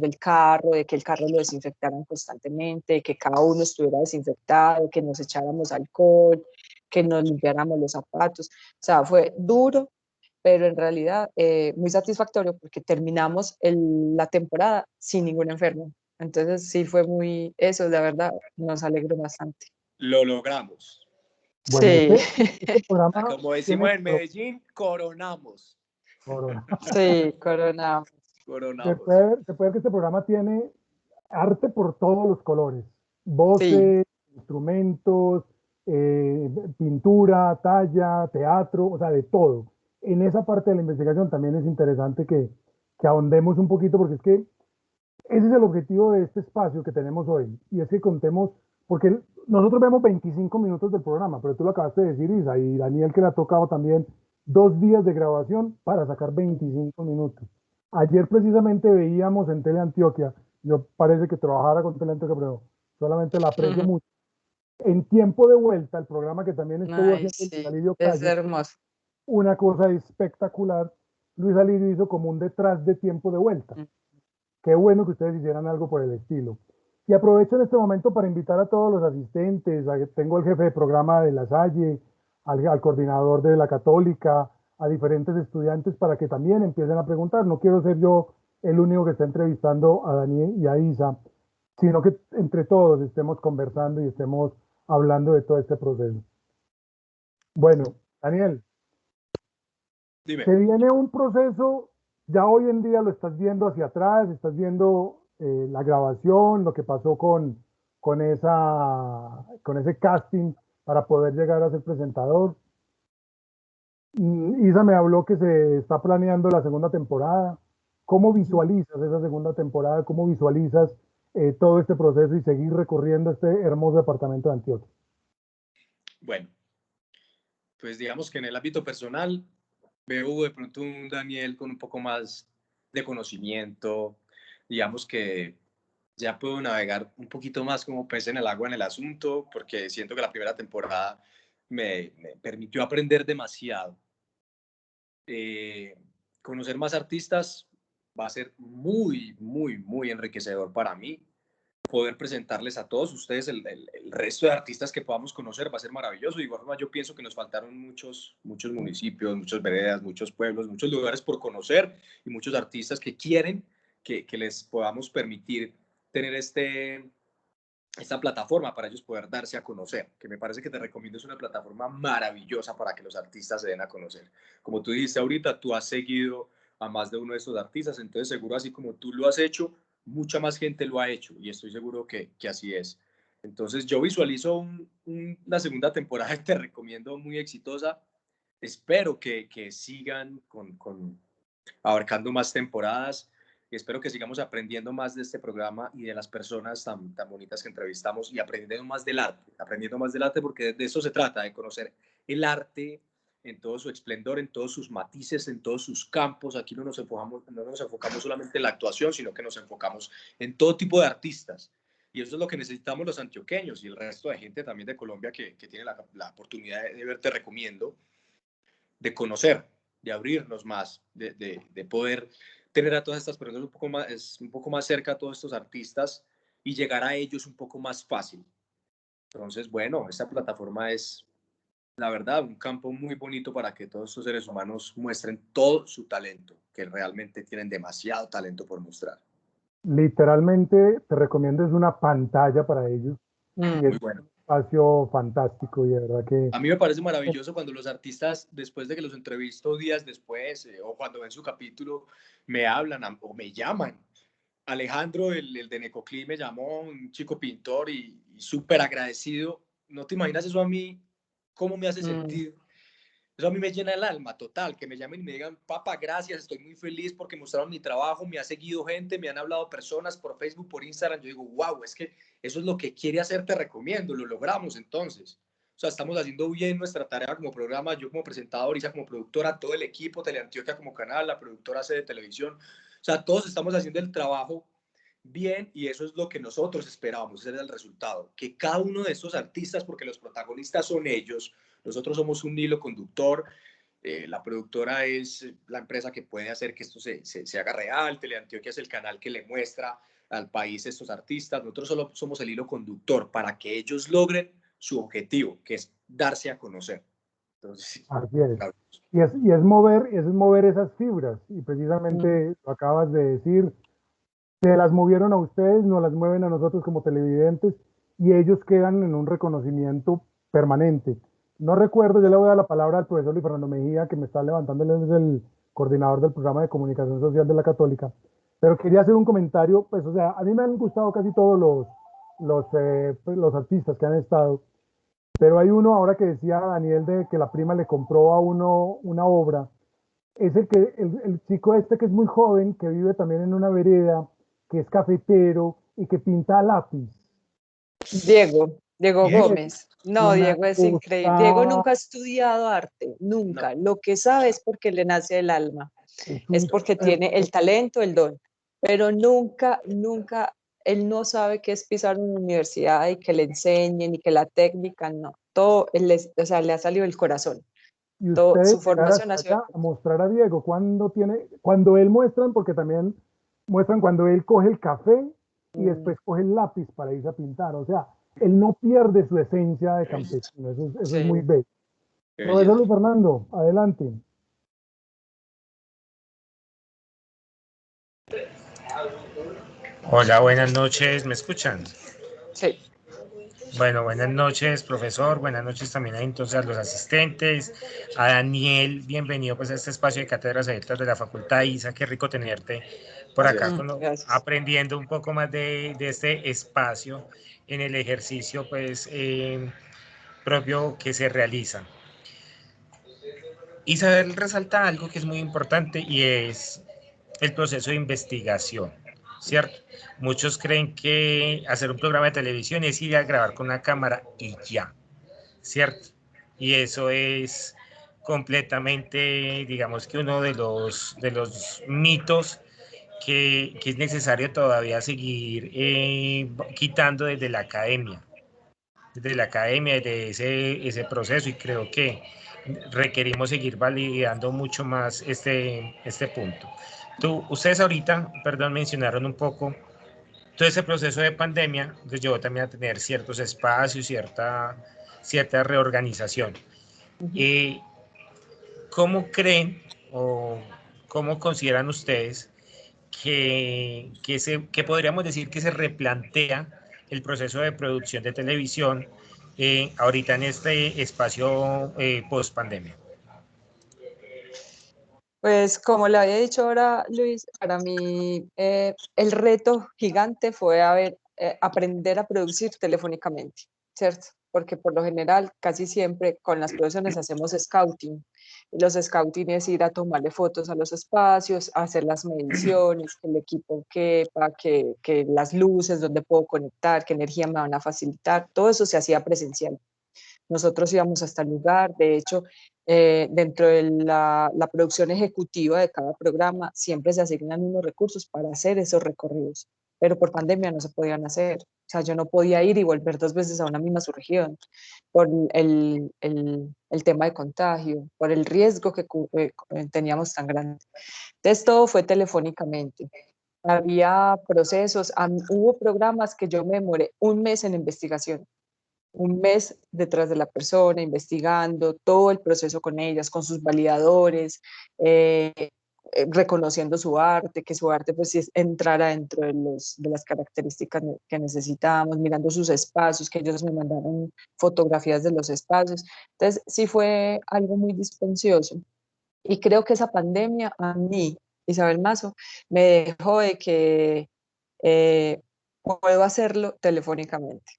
B: del carro, de que el carro lo desinfectaran constantemente, de que cada uno estuviera desinfectado, que nos echáramos alcohol, que nos limpiáramos los zapatos. O sea, fue duro, pero en realidad muy satisfactorio porque terminamos la temporada sin ningún enfermo. Entonces sí fue eso de verdad nos alegró bastante.
C: Lo logramos.
A: Bueno,
B: Sí,
A: este programa
C: Como
A: tiene
C: decimos en Medellín, coronamos.
A: corona.
B: sí, Corona.
C: Coronamos.
A: Se puede ver que este programa tiene arte por todos los colores,
B: Sí,
A: voces, instrumentos, pintura, talla, teatro, o sea, de todo. En esa parte de la investigación también es interesante que ahondemos un poquito, porque es que ese es el objetivo de este espacio que tenemos hoy, y es que contemos, porque nosotros vemos 25 minutos del programa, pero tú lo acabaste de decir, Isa, y Daniel que le ha tocado también 2 días de grabación para sacar 25 minutos. Ayer precisamente veíamos en Teleantioquia, yo parece que trabajara con Teleantioquia, pero solamente la aprecio mucho. En tiempo de vuelta, el programa que también estuvo
B: ay,
A: haciendo Luis
B: sí,
A: Alirio
B: es
A: Calle,
B: hermoso.
A: una cosa espectacular. Luis Alirio hizo como un detrás de tiempo de vuelta. Qué bueno que ustedes hicieran algo por el estilo. Y aprovecho en este momento para invitar a todos los asistentes. Tengo al jefe de programa de La Salle, al coordinador de la Católica, a diferentes estudiantes para que también empiecen a preguntar. No quiero ser yo el único que está entrevistando a Daniel y a Isa, sino que entre todos estemos conversando y estemos hablando de todo este proceso. Bueno, Daniel,
C: Dime.
A: se viene un proceso, ya hoy en día lo estás viendo hacia atrás, estás viendo la grabación, lo que pasó con ese casting para poder llegar a ser presentador. Isa me habló que se está planeando la segunda temporada. ¿Cómo visualizas esa segunda temporada? ¿Cómo visualizas todo este proceso y seguir recorriendo este hermoso departamento de Antioquia?
C: Bueno, pues digamos que en el ámbito personal veo de pronto un Daniel con un poco más de conocimiento, digamos que ya puedo navegar un poquito más como pez en el agua en el asunto, porque siento que la primera temporada me permitió aprender demasiado. Conocer más artistas va a ser muy enriquecedor para mí. Poder presentarles a todos ustedes el resto de artistas que podamos conocer va a ser maravilloso. De igual forma, yo pienso que nos faltaron muchos municipios, muchas veredas, muchos pueblos, muchos lugares por conocer y muchos artistas que quieren que les podamos permitir tener esta plataforma para ellos poder darse a conocer, que me parece que Te Recomiendo es una plataforma maravillosa para que los artistas se den a conocer. Como tú dijiste ahorita, tú has seguido a más de uno de estos artistas, entonces seguro así como tú lo has hecho, mucha más gente lo ha hecho y estoy seguro que así es. Entonces yo visualizo la segunda temporada de Te Recomiendo muy exitosa. Espero que sigan abarcando más temporadas y espero que sigamos aprendiendo más de este programa y de las personas tan bonitas que entrevistamos y aprendiendo más del arte porque de eso se trata, de conocer el arte en todo su esplendor, en todos sus matices, en todos sus campos. Aquí no nos enfocamos solamente en la actuación, sino que nos enfocamos en todo tipo de artistas Y eso es lo que necesitamos los antioqueños y el resto de gente también de Colombia que tiene la oportunidad de ver Te Recomiendo, de conocer, de abrirnos más, de poder tener a todas estas personas un poco más cerca a todos estos artistas y llegar a ellos un poco más fácil. Entonces, bueno, esta plataforma es, la verdad, un campo muy bonito para que todos estos seres humanos muestren todo su talento, que realmente tienen demasiado talento por mostrar.
A: Literalmente, Te Recomiendo es una pantalla para ellos y es
C: Muy bueno.
A: un espacio fantástico y de verdad que...
C: A mí me parece maravilloso cuando los artistas, después de que los entrevisto días después, o cuando ven su capítulo, me hablan o me llaman. Alejandro, el de Necoclí, me llamó, un chico pintor y súper agradecido. No te imaginas eso a mí, cómo me hace sentir. Eso a mí me llena el alma, total, que me llamen y me digan, papá, gracias, estoy muy feliz porque mostraron mi trabajo, me ha seguido gente, me han hablado personas por Facebook, por Instagram. Yo digo, wow, es que eso es lo que quiere hacer Te Recomiendo, lo logramos entonces. O sea, estamos haciendo bien nuestra tarea como programa, yo como presentador, Isa como productora, todo el equipo, Teleantioquia como canal, la productora C de televisión. O sea, todos estamos haciendo el trabajo bien y eso es lo que nosotros esperábamos, ese era el resultado. Que cada uno de estos artistas, porque los protagonistas son ellos, nosotros somos un hilo conductor, la productora es la empresa que puede hacer que esto se haga real, Teleantioquia es el canal que le muestra al país estos artistas, nosotros solo somos el hilo conductor para que ellos logren su objetivo, que es darse a conocer. Entonces,
A: Así es. Y es mover esas fibras. Y precisamente lo acabas de decir, se las movieron a ustedes, nos las mueven a nosotros como televidentes y ellos quedan en un reconocimiento permanente. No recuerdo, yo le voy a dar la palabra al profesor Luis Fernando Mejía, que me está levantando, él es el coordinador del programa de comunicación social de la Católica, pero quería hacer un comentario, pues, o sea, a mí me han gustado casi todos los artistas que han estado, pero hay uno ahora que decía Daniel de que la prima le compró a uno una obra, es el chico este que es muy joven, que vive también en una vereda, que es cafetero y que pinta a lápiz.
B: Diego
C: Diego,
B: Gómez. No,
A: Una
B: Diego es increíble. Diego
A: cosa,
B: nunca ha estudiado arte,
C: no,
B: nunca. Lo que sabe es porque le nace del alma,
A: es
B: es
A: un
B: porque
A: ser,
B: tiene el talento, el don, pero nunca, nunca, él no sabe qué es pisar una universidad y que le enseñen y que la técnica, no. Todo, o sea, le ha salido el corazón.
A: y
B: Todo,
A: ustedes
B: su
A: llegar
B: formación
A: hasta
B: ha sido...
A: allá a mostrar a Diego cuando él muestran, porque también muestran cuando él coge el café y
B: Mm,
A: después coge el lápiz para irse a pintar, o sea, él no pierde su esencia de
C: qué belleza,
A: campesino, eso es muy
B: sí.
A: bello.
C: qué
A: Profesor
C: belleza.
A: Luis Fernando, adelante.
D: Hola, buenas noches, ¿me escuchan?
B: Sí.
D: Bueno, buenas noches, profesor, buenas noches también entonces a los asistentes, a Daniel, bienvenido pues a este espacio de cátedras abiertas de la Facultad ISA, qué rico tenerte por acá
C: Gracias.
B: Gracias.
D: aprendiendo un poco más de este espacio en el ejercicio pues propio que se realiza. Isabel resalta algo que es muy importante y es el proceso de investigación, ¿cierto? Muchos creen que hacer un programa de televisión es ir a grabar con una cámara y ya, ¿cierto? Y eso es completamente, digamos que uno de los mitos que es necesario todavía seguir quitando desde la academia, desde ese proceso, y creo que requerimos seguir validando mucho más este punto. Ustedes ahorita, perdón, mencionaron un poco todo ese proceso de pandemia, nos llevó también a tener ciertos espacios, cierta reorganización.
B: Ujú.
D: ¿Cómo creen o cómo consideran ustedes que podríamos decir que se replantea el proceso de producción de televisión ahorita en este espacio post pandemia?
B: Pues como le había dicho ahora Luis, para mí el reto gigante fue aprender a producir telefónicamente, ¿cierto? Porque por lo general casi siempre con las producciones hacemos scouting. Y los scouting es ir a tomarle fotos a los espacios, hacer las mediciones, que el equipo quepa, que las luces, dónde puedo conectar, qué energía me van a facilitar, todo eso se hacía presencial. Nosotros íbamos hasta el lugar, de hecho, dentro de la producción ejecutiva de cada programa, siempre se asignan unos recursos para hacer esos recorridos, pero por pandemia no se podían hacer. O sea, yo no podía ir y volver 2 veces a una misma subregión por el tema de contagio, por el riesgo que teníamos tan grande. Entonces, todo fue telefónicamente. Había procesos, hubo programas que yo me demoré un mes en investigación, un mes detrás de la persona, investigando todo el proceso con ellas, con sus validadores, reconociendo su arte, que su arte pues entrara dentro de las características que necesitábamos, mirando sus espacios, que ellos me mandaron fotografías de los espacios. Entonces sí fue algo muy dispendioso. Y creo que esa pandemia a mí, Isabel Mazo, me dejó de que puedo hacerlo telefónicamente.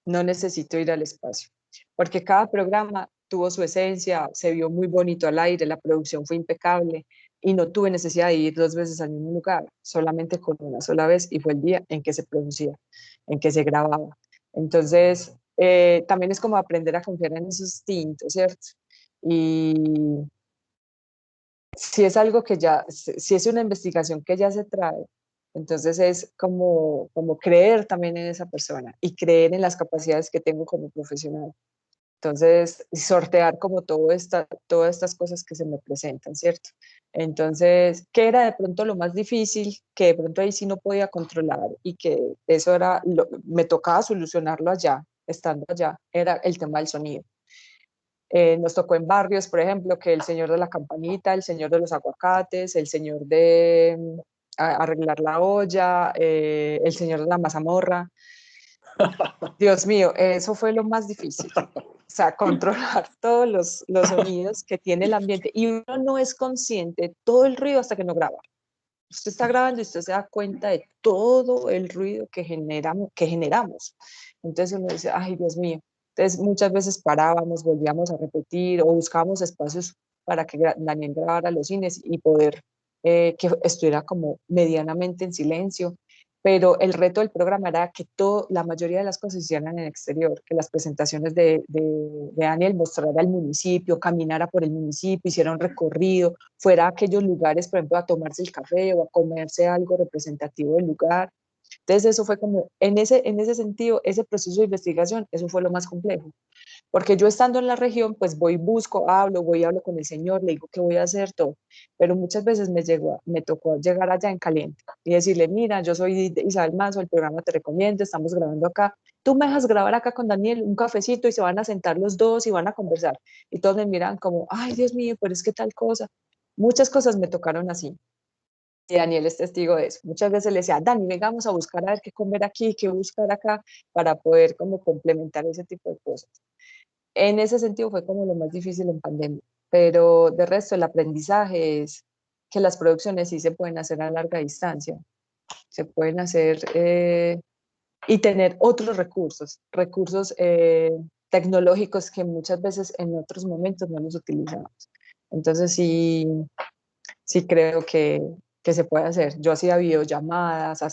B: No necesito ir al espacio, porque cada programa tuvo su esencia, se vio muy bonito al aire, la producción fue impecable y no tuve necesidad de ir 2 veces al mismo lugar, solamente con una sola vez y fue el día en que se producía, en que se grababa. Entonces, también es como aprender a confiar en esos instintos, ¿cierto? Y si es algo que ya, si es una investigación que ya se trae, entonces es como creer también en esa persona y creer en las capacidades que tengo como profesional. Entonces, sortear como todas estas cosas que se me presentan, ¿cierto? Entonces, ¿qué era de pronto lo más difícil? Que de pronto ahí sí no podía controlar y que eso era, me tocaba solucionarlo allá, estando allá, era el tema del sonido. Nos tocó en barrios, por ejemplo, que el señor de la campanita, el señor de los aguacates, el señor de arreglar la olla, el señor de la mazamorra. Dios mío, eso fue lo más difícil. O sea, controlar todos los sonidos que tiene el ambiente. Y uno no es consciente de todo el ruido hasta que no graba. Usted está grabando y usted se da cuenta de todo el ruido que generamos. Entonces uno dice, ay, Dios mío. Entonces muchas veces parábamos, volvíamos a repetir o buscábamos espacios para que Daniel grabara los cines y poder que estuviera como medianamente en silencio. Pero el reto del programa era que la mayoría de las cosas se hicieran en el exterior, que las presentaciones de Daniel mostrara el municipio, caminara por el municipio, hiciera un recorrido, fuera a aquellos lugares, por ejemplo, a tomarse el café o a comerse algo representativo del lugar. Entonces eso fue como, en ese sentido, ese proceso de investigación, eso fue lo más complejo. Porque yo estando en la región, pues voy, busco, voy y hablo con el señor, le digo que voy a hacer todo. Pero muchas veces me tocó llegar allá en caliente y decirle, mira, yo soy Isabel Mazo, el programa te recomiendo, estamos grabando acá. Tú me dejas grabar acá con Daniel un cafecito y se van a sentar los dos y van a conversar. Y todos me miran como, ay, Dios mío, pero es que tal cosa. Muchas cosas me tocaron así. Y Daniel es testigo de eso. Muchas veces le decía, Dani, vengamos a buscar a ver qué comer aquí, qué buscar acá, para poder como complementar ese tipo de cosas. En ese sentido fue como lo más difícil en pandemia, pero de resto el aprendizaje es que las producciones sí se pueden hacer a larga distancia, se pueden hacer y tener otros recursos tecnológicos que muchas veces en otros momentos no los utilizamos. Entonces sí creo que se puede hacer. Yo hacía videollamadas,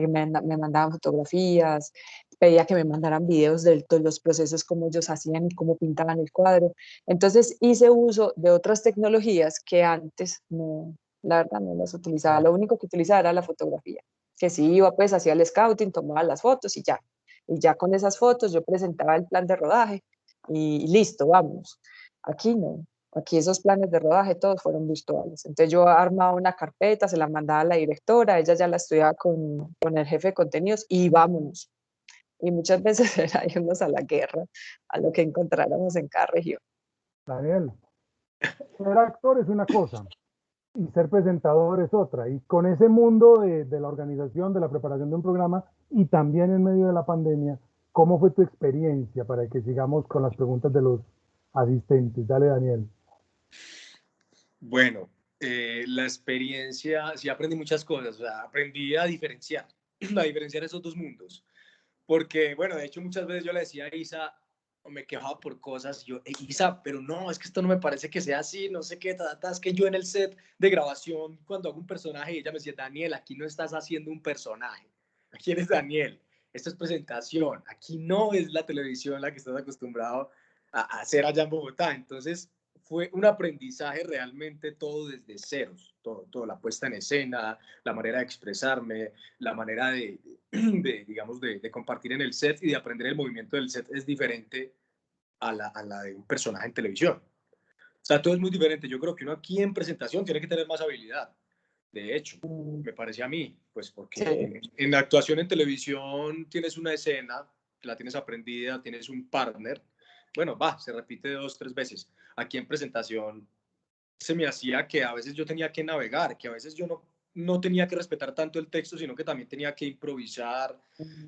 B: me mandaban fotografías, pedía que me mandaran videos de los procesos, cómo ellos hacían y cómo pintaban el cuadro. Entonces hice uso de otras tecnologías que antes no, la verdad no las utilizaba. Lo único que utilizaba era la fotografía, que sí iba pues, hacía el scouting, tomaba las fotos y ya. Y ya con esas fotos yo presentaba el plan de rodaje y listo, vamos. Aquí no. Aquí esos planes de rodaje todos fueron virtuales. Entonces yo armaba una carpeta, se la mandaba a la directora, ella ya la estudiaba con el jefe de contenidos y vámonos. Y muchas veces era irnos a la guerra, a lo que encontráramos en cada región.
A: Daniel, ser actor es una cosa y ser presentador es otra. Y con ese mundo de la organización, de la preparación de un programa y también en medio de la pandemia, ¿cómo fue tu experiencia para que sigamos con las preguntas de los asistentes? Dale, Daniel.
C: Bueno, la experiencia, sí aprendí muchas cosas, o sea, aprendí a diferenciar, a diferenciar esos dos mundos, porque, bueno, de hecho muchas veces yo le decía a Isa, o me quejaba por cosas, y yo, Isa, pero no, es que esto no me parece que sea así, no sé qué, es que yo en el set de grabación, cuando hago un personaje, ella me decía, Daniel, aquí no estás haciendo un personaje, aquí eres Daniel, esto es presentación, aquí no es la televisión la que estás acostumbrado a hacer allá en Bogotá, entonces fue un aprendizaje realmente todo desde ceros, todo, la puesta en escena, la manera de expresarme, la manera digamos, de compartir en el set y de aprender el movimiento del set es diferente a la de un personaje en televisión. O sea, todo es muy diferente. Yo creo que uno aquí en presentación tiene que tener más habilidad. De hecho, me parece a mí, pues porque en la actuación en televisión tienes una escena, la tienes aprendida, tienes un partner, bueno, se repite 2, 3 veces. Aquí en presentación se me hacía que a veces yo tenía que navegar, que a veces yo no tenía que respetar tanto el texto, sino que también tenía que improvisar,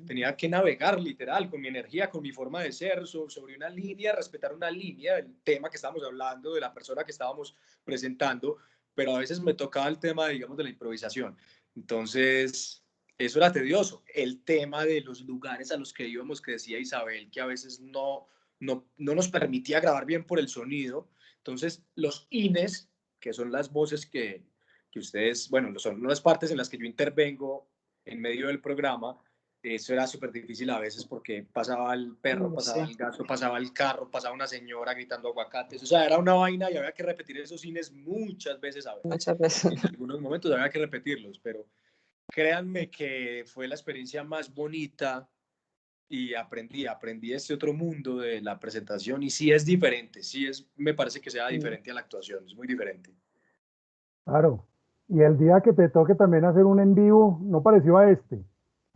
C: tenía que navegar literal con mi energía, con mi forma de ser, sobre una línea, respetar una línea del tema que estábamos hablando, de la persona que estábamos presentando, pero a veces me tocaba el tema, digamos, de la improvisación. Entonces, eso era tedioso. El tema de los lugares a los que íbamos, que decía Isabel, que a veces no nos permitía grabar bien por el sonido. Entonces, los INES, que son las voces que ustedes, bueno, son las partes en las que yo intervengo en medio del programa, eso era súper difícil a veces porque pasaba el perro, pasaba el gato, pasaba el carro, pasaba una señora gritando aguacates, o sea, era una vaina y había que repetir esos INES muchas veces a veces.
B: Muchas veces.
C: En algunos momentos había que repetirlos, pero créanme que fue la experiencia más bonita y aprendí este otro mundo de la presentación y sí es diferente, me parece que sea diferente a la actuación, es muy diferente.
A: Claro. Y el día que te toque también hacer un en vivo, no parecido a este,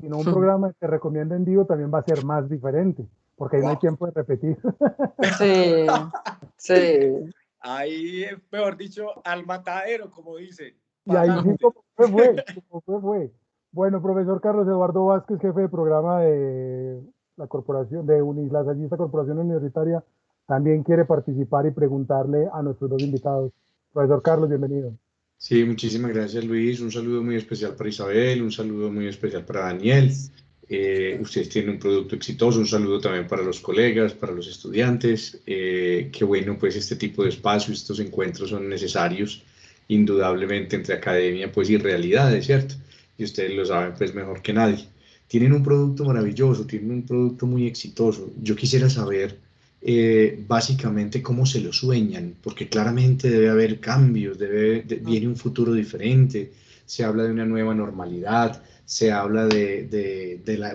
A: sino un programa que te recomiendo en vivo también va a ser más diferente, porque ahí no hay tiempo de repetir.
B: Sí, sí.
C: Ahí, mejor dicho, al matadero, como dice.
A: Y ahí sí, como fue. Bueno, profesor Carlos Eduardo Vázquez, jefe de programa de la corporación de Unislasallista Corporación Universitaria, también quiere participar y preguntarle a nuestros dos invitados. Profesor Carlos, bienvenido.
E: Sí, muchísimas gracias, Luis. Un saludo muy especial para Isabel, un saludo muy especial para Daniel. Ustedes tienen un producto exitoso, un saludo también para los colegas, para los estudiantes. Qué bueno, pues este tipo de espacios, estos encuentros son necesarios, indudablemente, entre academia pues, y realidades, ¿cierto? Y ustedes lo saben pues mejor que nadie. Tienen un producto maravilloso, tienen un producto muy exitoso. Yo quisiera saber básicamente cómo se lo sueñan, porque claramente debe haber cambios, viene un futuro diferente, se habla de una nueva normalidad, se habla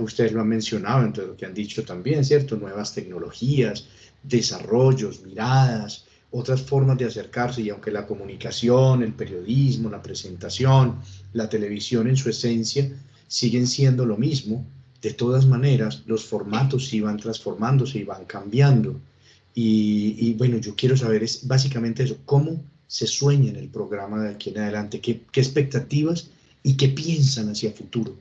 E: ustedes lo han mencionado, entre lo que han dicho también, ¿cierto? Nuevas tecnologías, desarrollos, miradas, otras formas de acercarse, y aunque la comunicación, el periodismo, la presentación, la televisión en su esencia siguen siendo lo mismo, de todas maneras, los formatos sí van transformándose y van cambiando. Y bueno, yo quiero saber es básicamente eso, cómo se sueña en el programa de aquí en adelante, qué expectativas y qué piensan hacia futuro.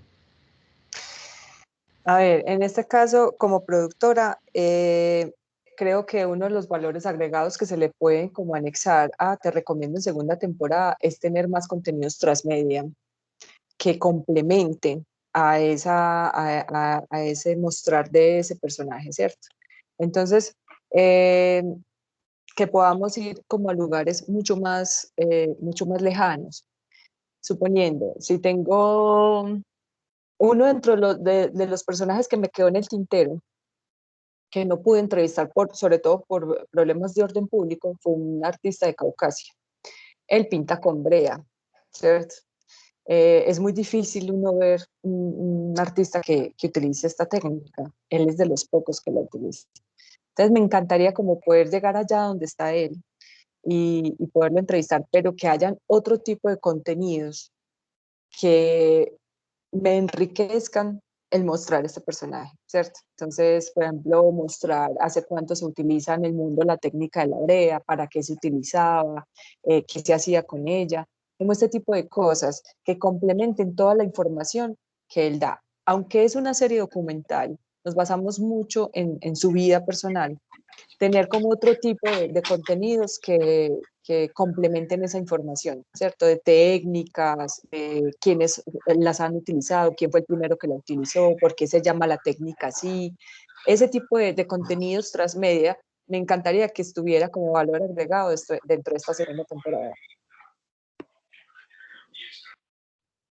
B: A ver, en este caso, como productora, creo que uno de los valores agregados que se le pueden como anexar a Te Recomiendo en segunda temporada es tener más contenidos transmedia que complementen a ese mostrar de ese personaje, ¿cierto? Entonces, que podamos ir como a lugares mucho más lejanos. Suponiendo, si tengo uno dentro de los personajes que me quedó en el tintero, que no pude entrevistar, sobre todo por problemas de orden público, fue un artista de Caucasia. Él pinta con brea, ¿cierto? Es muy difícil uno ver un artista que utilice esta técnica. Él es de los pocos que la utiliza. Entonces me encantaría como poder llegar allá donde está él y poderlo entrevistar, pero que hayan otro tipo de contenidos que me enriquezcan el mostrar este personaje, ¿cierto? Entonces, por ejemplo, mostrar hace cuánto se utiliza en el mundo la técnica de la brea, para qué se utilizaba, qué se hacía con ella, como este tipo de cosas que complementen toda la información que él da. Aunque es una serie documental, nos basamos mucho en su vida personal, tener como otro tipo de contenidos que complementen esa información, ¿cierto? De técnicas, de quiénes las han utilizado, quién fue el primero que la utilizó, por qué se llama la técnica así. Ese tipo de contenidos transmedia me encantaría que estuviera como valor agregado dentro de esta segunda temporada.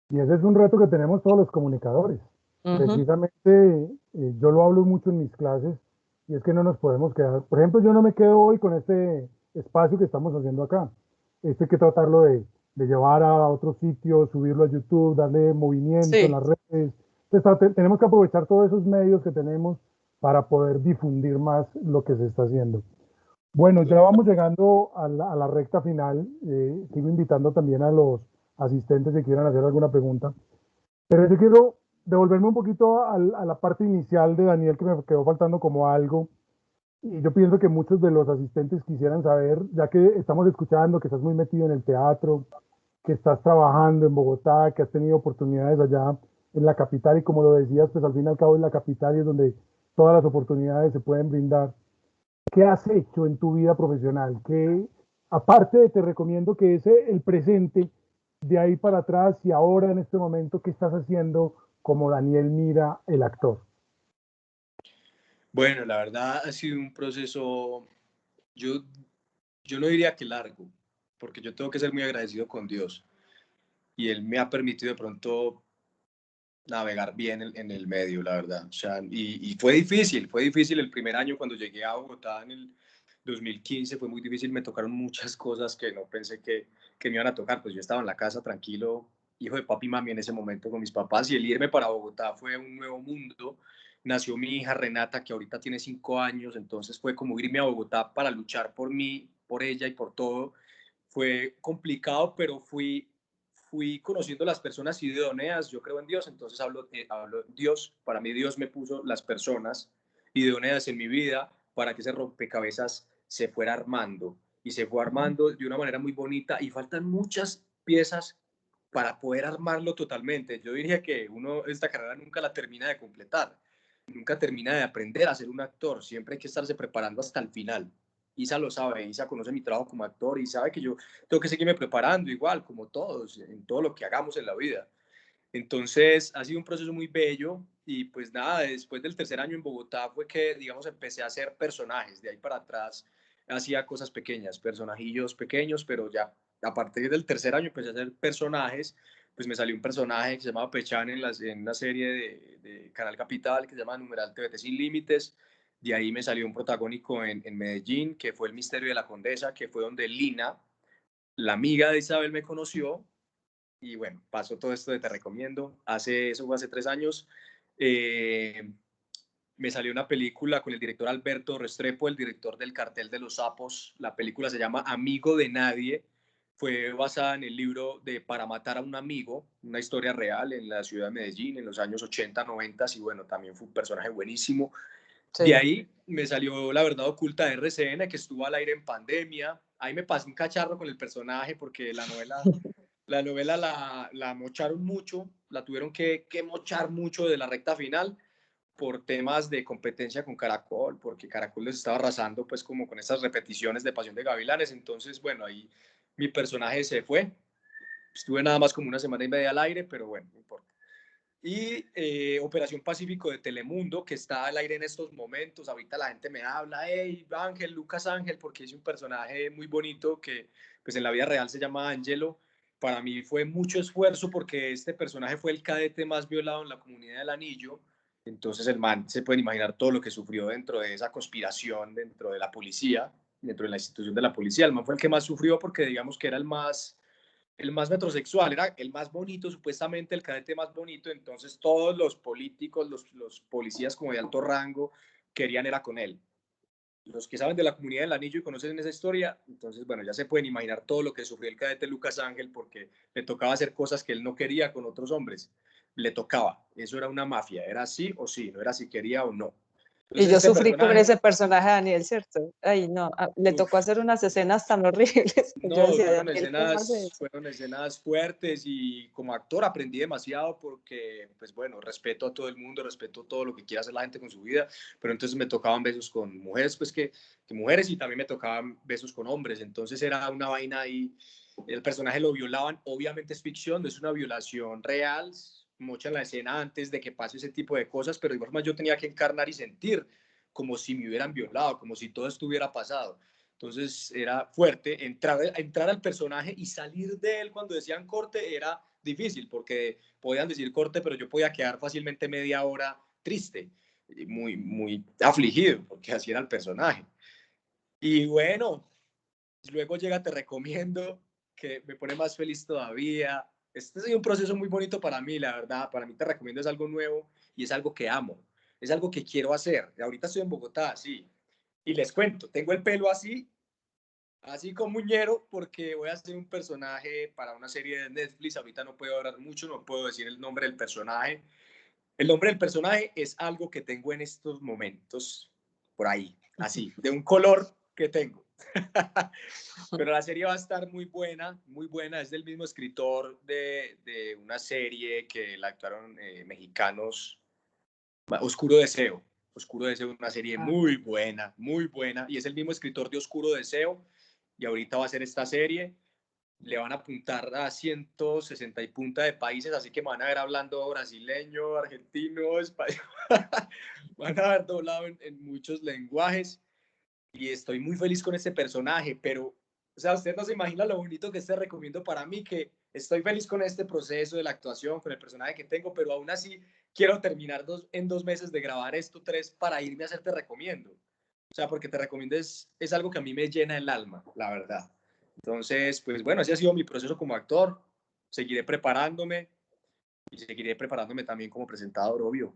A: Y ese es un reto que tenemos todos los comunicadores. Precisamente yo lo hablo mucho en mis clases, y es que no nos podemos quedar. Por ejemplo, yo no me quedo hoy con este espacio que estamos haciendo acá. Esto hay que tratarlo de llevar a otros sitios, subirlo a YouTube, darle movimiento en
B: Sí.
A: las redes. Entonces, tenemos que aprovechar todos esos medios que tenemos para poder difundir más lo que se está haciendo. Bueno, ya vamos llegando a la recta final. Sigo invitando también a los asistentes que quieran hacer alguna pregunta. Pero yo quiero devolverme un poquito a la parte inicial de Daniel, que me quedó faltando como algo. Y yo pienso que muchos de los asistentes quisieran saber, ya que estamos escuchando que estás muy metido en el teatro, que estás trabajando en Bogotá, que has tenido oportunidades allá en la capital y como lo decías, pues al fin y al cabo es la capital y es donde todas las oportunidades se pueden brindar. ¿Qué has hecho en tu vida profesional? Que aparte de te recomiendo que ese el presente, de ahí para atrás y ahora en este momento, ¿qué estás haciendo como Daniel Mira, el actor?
C: Bueno, la verdad ha sido un proceso, yo, yo no diría que largo, porque yo tengo que ser muy agradecido con Dios y Él me ha permitido de pronto navegar bien en el medio, la verdad. O sea, y fue difícil el primer año cuando llegué a Bogotá en el 2015, fue muy difícil, me tocaron muchas cosas que no pensé que me iban a tocar, pues yo estaba en la casa tranquilo, hijo de papi y mami en ese momento con mis papás, y el irme para Bogotá fue un nuevo mundo. Nació mi hija Renata, que ahorita tiene 5 años, entonces fue como irme a Bogotá para luchar por mí, por ella y por todo. Fue complicado, pero fui conociendo las personas idóneas. Yo creo en Dios, entonces hablo en Dios. Para mí Dios me puso las personas idóneas en mi vida para que ese rompecabezas se fuera armando. Y se fue armando de una manera muy bonita y faltan muchas piezas para poder armarlo totalmente. Yo diría que uno esta carrera nunca la termina de completar, nunca termina de aprender a ser un actor, siempre hay que estarse preparando hasta el final. Isa lo sabe, Isa conoce mi trabajo como actor y sabe que yo tengo que seguirme preparando igual, como todos, en todo lo que hagamos en la vida. Entonces ha sido un proceso muy bello y pues nada, después del tercer año en Bogotá fue que, digamos, empecé a hacer personajes. De ahí para atrás hacía cosas pequeñas, personajillos pequeños, pero ya a partir del tercer año empecé a hacer personajes. Pues me salió un personaje que se llama Pechan en una serie de Canal Capital que se llama Numeral TVT Sin Límites. De ahí me salió un protagónico en Medellín, que fue El Misterio de la Condesa, que fue donde Lina, la amiga de Isabel, me conoció y bueno, pasó todo esto de Te Recomiendo. Eso fue hace 3 años. Me salió una película con el director Alberto Restrepo, el director del Cartel de los Sapos. La película se llama Amigo de Nadie. Fue basada en el libro de Para matar a un amigo, una historia real en la ciudad de Medellín en los años 80, 90 y bueno, también fue un personaje buenísimo. De
B: Sí.
C: ahí me salió La Verdad Oculta de RCN, que estuvo al aire en pandemia. Ahí me pasé un cacharro con el personaje porque la novela la mocharon mucho, la tuvieron que mochar mucho de la recta final por temas de competencia con Caracol, porque Caracol les estaba arrasando pues como con estas repeticiones de Pasión de Gavilanes. Entonces, bueno, ahí mi personaje se fue. Estuve nada más como una semana y media al aire, pero bueno, no importa. Y Operación Pacífico de Telemundo, que está al aire en estos momentos. Ahorita la gente me habla, hey, Ángel, Lucas Ángel, porque es un personaje muy bonito que pues en la vida real se llama Angelo. Para mí fue mucho esfuerzo porque este personaje fue el cadete más violado en la comunidad del Anillo. Entonces el man, se pueden imaginar todo lo que sufrió dentro de esa conspiración, dentro de la policía, dentro de la institución de la policía. El man fue el que más sufrió porque digamos que era el más metrosexual, era el más bonito, supuestamente el cadete más bonito. Entonces todos los políticos, los policías como de alto rango, querían era con él. Los que saben de la comunidad del Anillo y conocen esa historia, entonces, bueno, ya se pueden imaginar todo lo que sufrió el cadete Lucas Ángel porque le tocaba hacer cosas que él no quería con otros hombres. Le tocaba. Eso era una mafia. Era sí o sí, no era si quería o no.
B: Y
C: Entonces,
B: yo
C: este
B: sufrí con
C: personaje,
B: ese personaje de Daniel, ¿cierto? Ay, no, le tocó
C: uf,
B: hacer unas escenas tan horribles que yo
C: no,
B: decía,
C: fueron
B: Daniel, ¿cómo hace
C: escenas,
B: eso?
C: fueron escenas fuertes y como actor aprendí demasiado porque, pues bueno, respeto a todo el mundo, respeto todo lo que quiera hacer la gente con su vida, pero entonces me tocaban besos con mujeres, pues que mujeres y también me tocaban besos con hombres, entonces era una vaina ahí, el personaje lo violaban, obviamente es ficción, no es una violación real, mochan la escena antes de que pase ese tipo de cosas, pero de igual forma yo tenía que encarnar y sentir como si me hubieran violado, como si todo esto hubiera pasado. Entonces era fuerte, entrar al personaje y salir de él cuando decían corte era difícil, porque podían decir corte, pero yo podía quedar fácilmente media hora triste, muy, muy afligido, porque así era el personaje. Y bueno, luego llega Te Recomiendo, que me pone más feliz todavía. Este ha sido un proceso muy bonito para mí, la verdad. Para mí Te Recomiendo es algo nuevo y es algo que amo. Es algo que quiero hacer. Ahorita estoy en Bogotá, sí. Y les cuento, tengo el pelo así como muñero, porque voy a hacer un personaje para una serie de Netflix. Ahorita no puedo hablar mucho, no puedo decir el nombre del personaje. El nombre del personaje es algo que tengo en estos momentos, por ahí, así, de un color que tengo. Pero la serie va a estar muy buena, muy buena. Es del mismo escritor de una serie que la actuaron mexicanos, Oscuro Deseo. Oscuro Deseo es una serie muy buena, y es el mismo escritor de Oscuro Deseo, y ahorita va a hacer esta serie. Le van a apuntar a 160 y punta de países, así que me van a ver hablando brasileño, argentino, español. Van a ver doblado en muchos lenguajes, y estoy muy feliz con este personaje, pero, o sea, usted no se imagina lo bonito que Te Recomiendo para mí, que estoy feliz con este proceso de la actuación, con el personaje que tengo, pero aún así quiero terminar en 2 meses de grabar esto, 3, para irme a hacer Te Recomiendo. O sea, porque Te Recomiendo es algo que a mí me llena el alma, la verdad. Entonces, pues bueno, ese ha sido mi proceso como actor. Seguiré preparándome y seguiré preparándome también como presentador, obvio.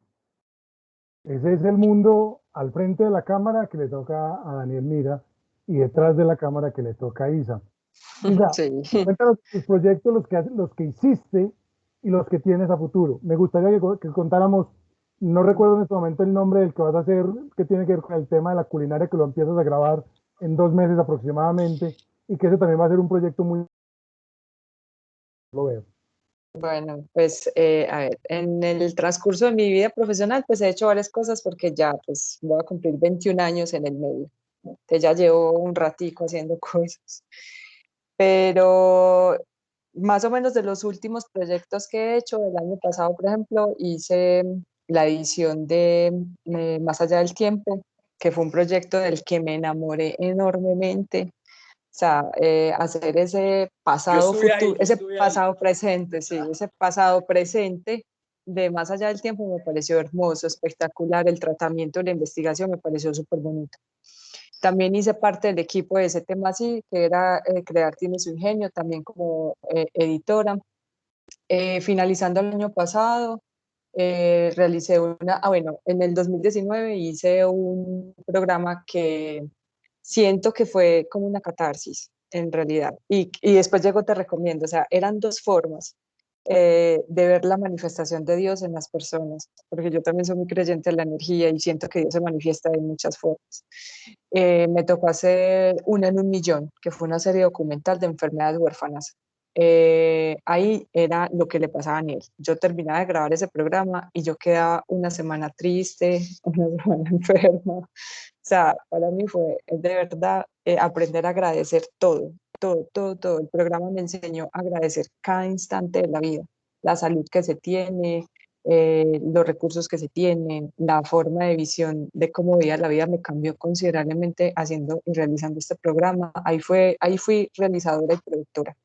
A: Ese es el mundo al frente de la cámara que le toca a Daniel Mira y detrás de la cámara que le toca a Isa. Isa,
B: Sí.
A: cuéntanos tus proyectos, los que hiciste y los que tienes a futuro. Me gustaría que contáramos, no recuerdo en este momento el nombre del que vas a hacer, que tiene que ver con el tema de la culinaria, que lo empiezas a grabar en 2 meses aproximadamente, y que ese también va a ser un proyecto muy... Lo veo.
B: Bueno, pues a ver, en el transcurso de mi vida profesional, pues he hecho varias cosas porque ya pues voy a cumplir 21 años en el medio. Entonces ya llevo un ratico haciendo cosas. Pero más o menos de los últimos proyectos que he hecho, el año pasado, por ejemplo, hice la edición de Más allá del tiempo, que fue un proyecto del que me enamoré enormemente. O sea, hacer ese pasado futuro, ese pasado presente, sí, ese pasado presente de Más allá del tiempo me pareció hermoso, espectacular. El tratamiento de la investigación me pareció súper bonito. También hice parte del equipo de ese tema así, que era Crear tiene su ingenio, también como editora. Finalizando el año pasado, realicé bueno, en el 2019 hice un programa que siento que fue como una catarsis, en realidad. Y después llegó Te Recomiendo, o sea, eran dos formas de ver la manifestación de Dios en las personas, porque yo también soy muy creyente en la energía y siento que Dios se manifiesta de muchas formas. Me tocó hacer Una en un millón, que fue una serie documental de enfermedades huérfanas. Ahí era lo que le pasaba a Daniel. Yo terminaba de grabar ese programa y yo quedaba una semana triste, una semana enferma. O sea, para mí fue de verdad aprender a agradecer todo, todo, todo, todo. El programa me enseñó a agradecer cada instante de la vida, la salud que se tiene, los recursos que se tienen, la forma de visión de cómo veía la vida me cambió considerablemente haciendo y realizando este programa. Ahí fui realizadora y productora.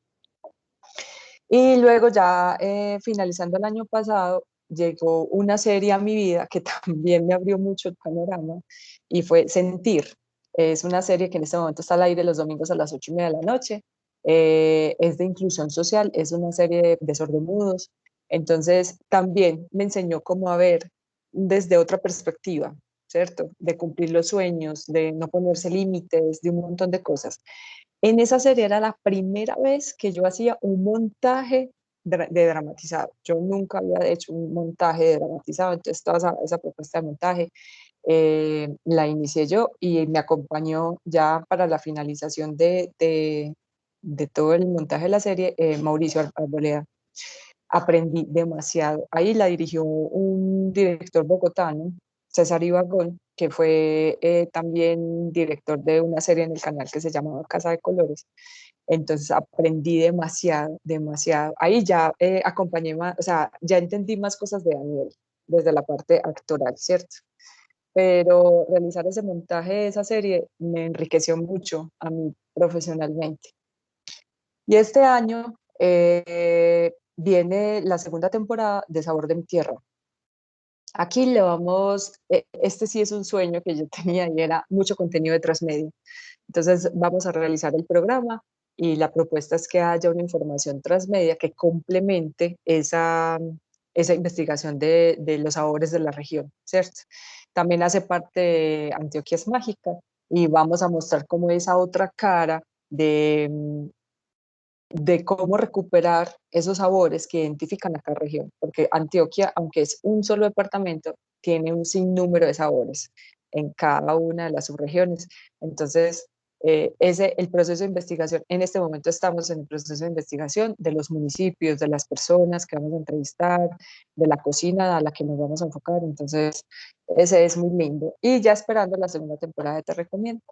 B: Y luego ya finalizando el año pasado, llegó una serie a mi vida que también me abrió mucho el panorama y fue Sentir. Es una serie que en este momento está al aire los domingos a las 8:30 de la noche. Es de inclusión social, es una serie de sordomudos. Entonces también me enseñó cómo a ver desde otra perspectiva, ¿cierto? De cumplir los sueños, de no ponerse límites, de un montón de cosas. En esa serie era la primera vez que yo hacía un montaje de dramatizado. Yo nunca había hecho un montaje de dramatizado, entonces toda esa propuesta de montaje la inicié yo y me acompañó ya para la finalización de todo el montaje de la serie Mauricio Arboleda. Aprendí demasiado. Ahí la dirigió un director bogotano, César Ibagón, que fue también director de una serie en el canal que se llamaba Casa de Colores. Entonces aprendí demasiado, demasiado. Ahí ya acompañé más, o sea, ya entendí más cosas de Daniel desde la parte actoral, ¿cierto? Pero realizar ese montaje de esa serie me enriqueció mucho a mí profesionalmente. Y este año viene la segunda temporada de Sabor de mi Tierra. Aquí este sí es un sueño que yo tenía y era mucho contenido de transmedia. Entonces vamos a realizar el programa y la propuesta es que haya una información transmedia que complemente esa investigación de los sabores de la región, ¿cierto? También hace parte de Antioquia es Mágica y vamos a mostrar cómo esa otra cara de cómo recuperar esos sabores que identifican a cada región, porque Antioquia, aunque es un solo departamento, tiene un sinnúmero de sabores en cada una de las subregiones. Entonces, el proceso de investigación, en este momento estamos en el proceso de investigación de los municipios, de las personas que vamos a entrevistar, de la cocina a la que nos vamos a enfocar. Entonces, ese es muy lindo. Y ya esperando la segunda temporada de Te Recomiendo.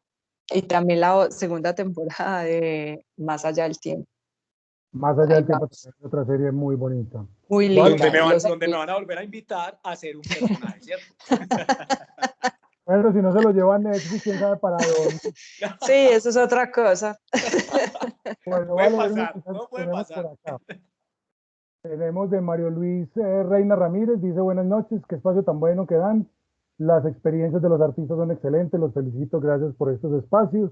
B: Y también la segunda temporada de Más Allá del Tiempo.
A: Más allá
B: Ahí
A: del tiempo,
B: vamos.
A: otra serie muy bonita.
B: Muy
A: Bueno,
B: linda.
C: Donde me van a volver a invitar a ser un personaje, ¿cierto?
A: bueno, si no se lo llevan Netflix, quién sabe para dónde.
B: Sí, eso es otra cosa.
A: Bueno,
C: Puede
A: vale,
C: pasar, todo puede
A: tenemos por
C: pasar.
A: acá. Tenemos de Mario Luis Reina Ramírez, dice buenas noches, qué espacio tan bueno que dan. Las experiencias de los artistas son excelentes, los felicito, gracias por estos espacios.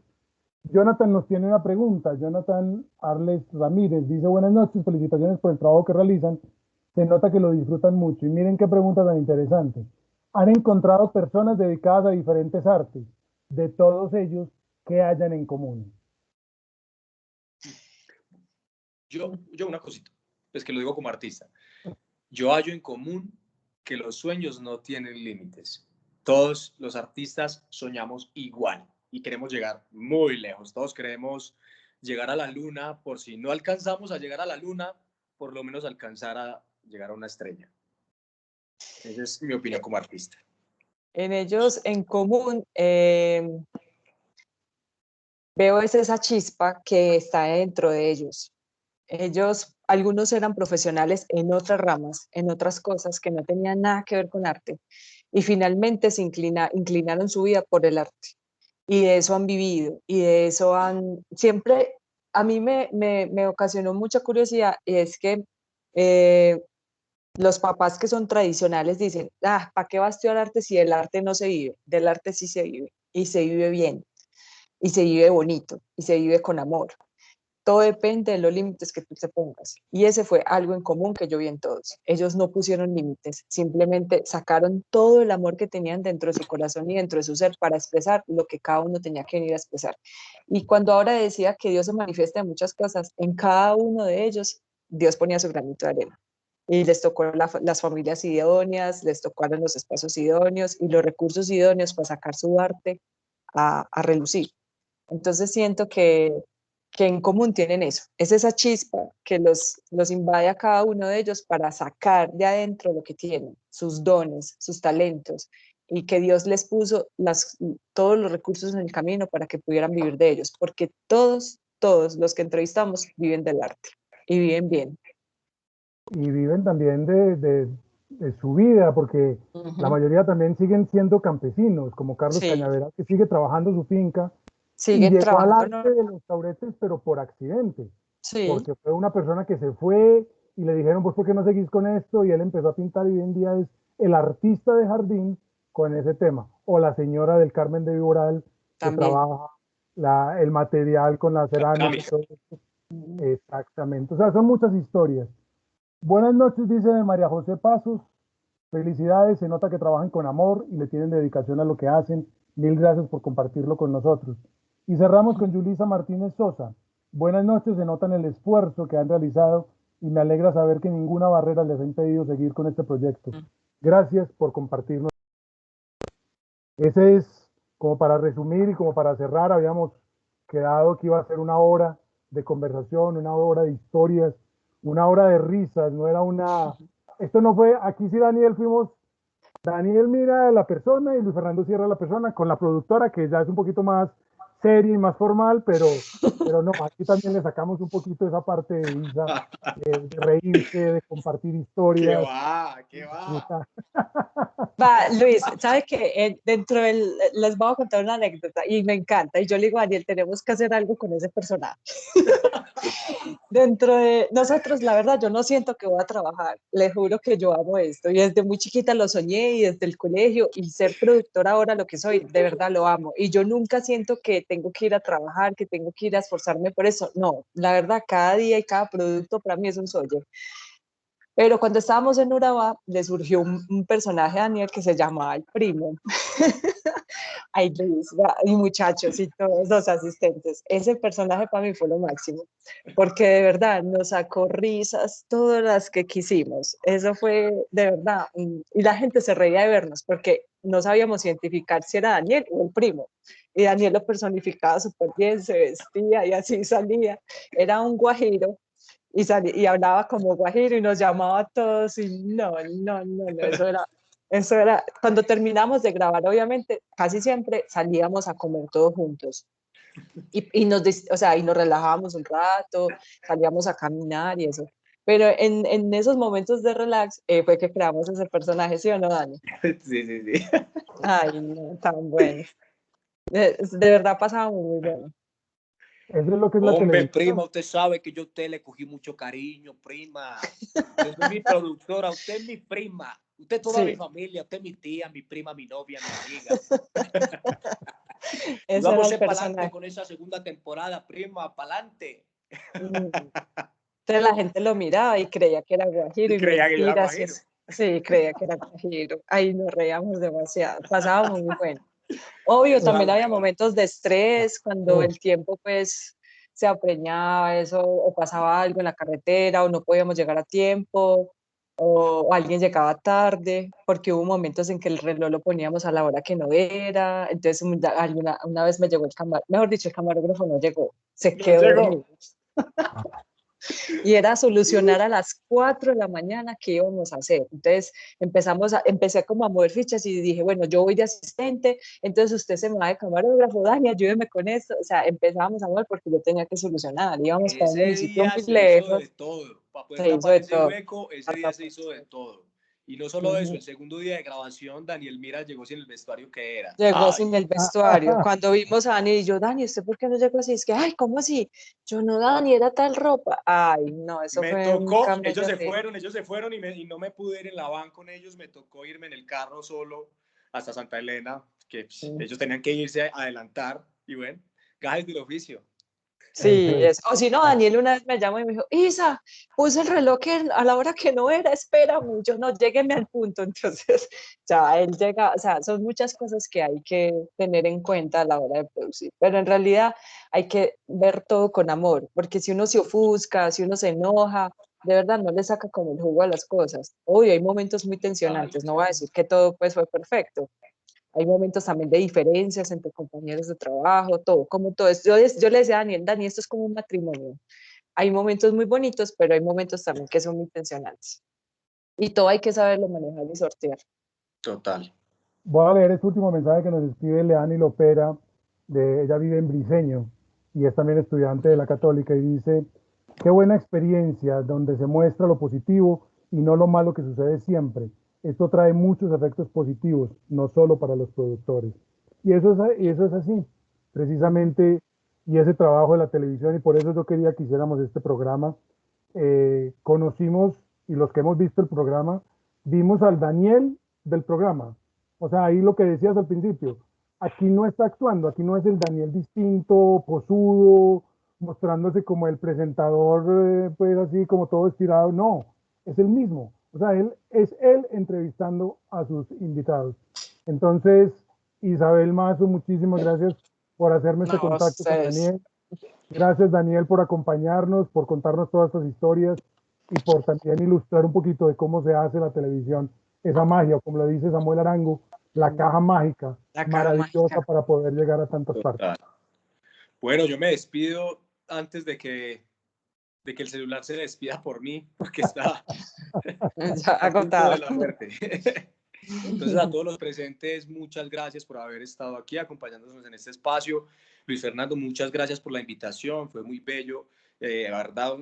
A: Jonathan nos tiene una pregunta, Jonathan Arles Ramírez, dice buenas noches, felicitaciones por el trabajo que realizan, se nota que lo disfrutan mucho y miren qué pregunta tan interesante. ¿Han encontrado personas dedicadas a diferentes artes? De todos ellos, ¿qué hayan en común?
C: Yo una cosita, pues que lo digo como artista. Yo hallo en común que los sueños no tienen límites. Todos los artistas soñamos igual y queremos llegar muy lejos. Todos queremos llegar a la luna, por si no alcanzamos a llegar a la luna, por lo menos alcanzar a llegar a una estrella. Esa es mi opinión como artista.
B: En ellos, en común, veo esa chispa que está dentro de ellos. Algunos eran profesionales en otras ramas, en otras cosas que no tenían nada que ver con arte, y finalmente inclinaron su vida por el arte. Y de eso han vivido, y de eso siempre, a mí me ocasionó mucha curiosidad, y es que los papás que son tradicionales dicen, ¿para qué va a estudiar arte si el arte no se vive? Del arte sí se vive, y se vive bien, y se vive bonito, y se vive con amor. Todo depende de los límites que tú te pongas. Y ese fue algo en común que yo vi en todos. Ellos no pusieron límites, simplemente sacaron todo el amor que tenían dentro de su corazón y dentro de su ser para expresar lo que cada uno tenía que venir a expresar. Y cuando ahora decía que Dios se manifiesta en muchas cosas, en cada uno de ellos, Dios ponía su granito de arena. Y les tocó las familias idóneas, les tocaron los espacios idóneos y los recursos idóneos para sacar su arte a relucir. Entonces siento que en común tienen eso, es esa chispa que los invade a cada uno de ellos para sacar de adentro lo que tienen, sus dones, sus talentos, y que Dios les puso todos los recursos en el camino para que pudieran vivir de ellos, porque todos los que entrevistamos viven del arte y viven bien.
A: Y viven también de su vida, porque la mayoría también siguen siendo campesinos, como Carlos
B: Sí,
A: Cañaveral, que sigue trabajando su finca y
B: siguen
A: llegó al
B: trabajando,
A: arte de los tauretes, pero por accidente,
B: sí,
A: porque fue una persona que se fue y le dijeron, pues, ¿por qué no seguís con esto? Y él empezó a pintar y hoy en día es el artista de jardín con ese tema. O la señora del Carmen de Viboral, que
B: también.
A: trabaja el material con la cerámica y todo esto. Exactamente. O sea, son muchas historias. Buenas noches, dice María José Pasos. Felicidades, se nota que trabajan con amor y le tienen dedicación a lo que hacen. Mil gracias por compartirlo con nosotros. Y cerramos con Yulisa Martínez Sosa. Buenas noches, se notan el esfuerzo que han realizado y me alegra saber que ninguna barrera les ha impedido seguir con este proyecto. Gracias por compartirnos. Ese es, como para resumir y como para cerrar, habíamos quedado que iba a ser una hora de conversación, una hora de historias, una hora de risas, no era una... Esto no fue, aquí sí Daniel fuimos, Daniel mira a la persona y Luis Fernando cierra a la persona con la productora que ya es un poquito más seria y más formal, pero no, aquí también le sacamos un poquito esa parte de Isa, de reírse, de compartir historias.
C: ¿Qué va?
B: Va, Luis, ¿sabes qué? Les voy a contar una anécdota y me encanta. Y yo le digo a Daniel, tenemos que hacer algo con ese personaje. Dentro de nosotros, la verdad, yo no siento que voy a trabajar. Les juro que yo amo esto. Y desde muy chiquita lo soñé y desde el colegio y ser productora ahora lo que soy, de verdad lo amo. Y yo nunca siento que tengo que ir a trabajar, que tengo que ir a esforzarme por eso. No, la verdad, cada día y cada producto para mí es un sueño. Pero cuando estábamos en Urabá, le surgió un personaje a Daniel que se llamaba el primo. Ay, Luis, y muchachos y todos los asistentes. Ese personaje para mí fue lo máximo, porque de verdad nos sacó risas todas las que quisimos. Eso fue de verdad. Y la gente se reía de vernos porque no sabíamos identificar si era Daniel o el primo. Y Daniel lo personificaba súper bien, se vestía y así salía. Era un guajiro y hablaba como guajiro y nos llamaba a todos y no, eso era, cuando terminamos de grabar, obviamente, casi siempre salíamos a comer todos juntos y nos relajábamos un rato, salíamos a caminar y eso. Pero en esos momentos de relax fue que creamos ese personaje, ¿sí o no, Dani?
C: Sí.
B: Ay, no, tan bueno. De verdad pasaba muy bueno.
A: Eso es lo que es la
C: Hombre,
A: televisión.
C: prima, usted sabe que yo a usted le cogí mucho cariño, prima. Usted es mi productora, usted es mi prima. Usted es toda mi familia, usted es mi tía, mi prima, mi novia, mi amiga. Y
B: Ese
C: vamos
B: era
C: a
B: el
C: ir para adelante
B: personaje.
C: con esa segunda temporada, prima, para adelante.
B: Entonces la gente lo miraba y creía que era guajiro y
C: creía que yo era
B: mentiras.
C: guajiro.
B: Sí, creía que era guajiro. Ahí nos reíamos demasiado. Pasábamos muy bueno. Obvio, también había momentos de estrés cuando el tiempo pues se apremiaba eso o pasaba algo en la carretera o no podíamos llegar a tiempo o alguien llegaba tarde porque hubo momentos en que el reloj lo poníamos a la hora que no era. Entonces una vez me llegó el camarógrafo, mejor dicho, el camarógrafo no llegó, se quedó dormido. Y era solucionar a las 4 de la mañana qué íbamos a hacer. Entonces empecé como a mover fichas y dije, bueno, yo voy de asistente, entonces usted se me va de camarógrafo, Dani, ayúdeme con esto. O sea, empezábamos a mover porque yo tenía que solucionar. Íbamos para un municipio muy lejos.
C: De todo. Para poder
B: se hizo
C: tapar
B: de
C: ese
B: todo.
C: hueco, ese día se hizo de todo. Y no solo eso, el segundo día de grabación, Daniel Mira llegó sin el vestuario que era.
B: Llegó sin el vestuario. Cuando vimos a Dani y yo, Dani, ¿usted por qué no llegó así? Es que, ay, ¿cómo así? Yo no, Dani, era tal ropa. Ay, no, eso
C: Me
B: fue un
C: tocó,
B: cambio.
C: ellos se fueron y no me pude ir en la van con ellos, me tocó irme en el carro solo hasta Santa Elena, que ellos tenían que irse a adelantar y bueno, gajes del oficio.
B: Sí, o si no, Daniel una vez me llamó y me dijo, Isa, puse el reloj a la hora que no era, espérame, yo no, llégueme al punto. Entonces, ya él llega, o sea, son muchas cosas que hay que tener en cuenta a la hora de producir, pero en realidad hay que ver todo con amor, porque si uno se ofusca, si uno se enoja, de verdad no le saca como el jugo a las cosas. Obvio, hay momentos muy tensionantes, no voy a decir que todo pues fue perfecto. Hay momentos también de diferencias entre compañeros de trabajo, todo, como todo. Yo le decía a Daniel, Dani, esto es como un matrimonio. Hay momentos muy bonitos, pero hay momentos también que son muy tensionantes. Y todo hay que saberlo manejar y sortear.
C: Total.
A: Voy a leer este último mensaje que nos escribe Leani Lopera, ella vive en Briseño y es también estudiante de la Católica y dice, qué buena experiencia donde se muestra lo positivo y no lo malo que sucede siempre. Esto trae muchos efectos positivos, no solo para los productores. Y eso es así, precisamente, y ese trabajo de la televisión, y por eso yo quería que hiciéramos este programa. Conocimos, y los que hemos visto el programa, vimos al Daniel del programa. O sea, ahí lo que decías al principio, aquí no está actuando, aquí no es el Daniel distinto, posudo, mostrándose como el presentador, pues así como todo estirado, no, es el mismo. O sea, es él entrevistando a sus invitados. Entonces, Isabel Mazo, muchísimas gracias por hacerme este contacto con Daniel. Gracias, Daniel, por acompañarnos, por contarnos todas estas historias y por también ilustrar un poquito de cómo se hace la televisión, esa magia, como lo dice Samuel Arango, la caja mágica, maravillosa para poder llegar a tantas partes.
C: Bueno, yo me despido antes de que el celular se despida por mí, porque está
B: agotado
C: de la muerte. Entonces, a todos los presentes, muchas gracias por haber estado aquí acompañándonos en este espacio. Luis Fernando, muchas gracias por la invitación, fue muy bello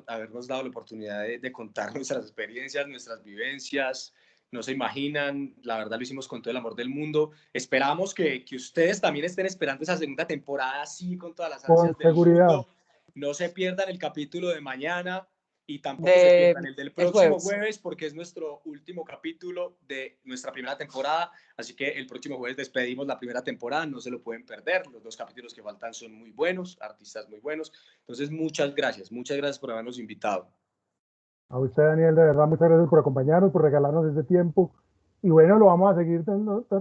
C: habernos dado la oportunidad de contar nuestras experiencias, nuestras vivencias. No se imaginan, la verdad lo hicimos con todo el amor del mundo. Esperamos que ustedes también estén esperando esa segunda temporada así, con todas las ansias
A: Con
C: del
A: seguridad.
C: mundo. No se pierdan el capítulo de mañana y tampoco se pierdan el del próximo jueves, porque es nuestro último capítulo de nuestra primera temporada. Así que el próximo jueves despedimos la primera temporada, no se lo pueden perder. Los 2 capítulos que faltan son muy buenos, artistas muy buenos. Entonces, muchas gracias por habernos invitado.
A: A usted, Daniel, de verdad, muchas gracias por acompañarnos, por regalarnos este tiempo. Y bueno, lo vamos a seguir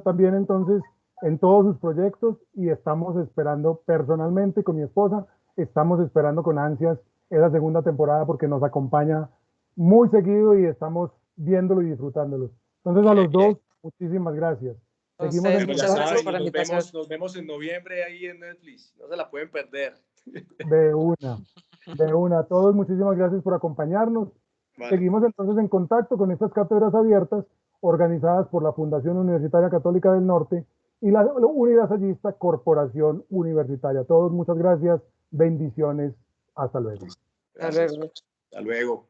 A: también entonces en todos sus proyectos y estamos esperando personalmente con mi esposa, estamos esperando con ansias esa segunda temporada porque nos acompaña muy seguido y estamos viéndolo y disfrutándolo. Entonces a los dos, muchísimas gracias.
B: Seguimos en
C: muchas gracias por la invitación. Nos vemos en noviembre ahí en Netflix, no se la pueden perder.
A: De una. A todos, muchísimas gracias por acompañarnos. Vale. Seguimos entonces en contacto con estas cátedras abiertas organizadas por la Fundación Universitaria Católica del Norte y la Unidad Ensayista Corporación Universitaria. A todos, muchas gracias. Bendiciones. Hasta luego.
C: Gracias. Hasta luego.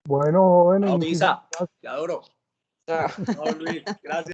A: Bueno, jóvenes.
C: Chao, Misa. Te adoro. Chao, Luis. Gracias.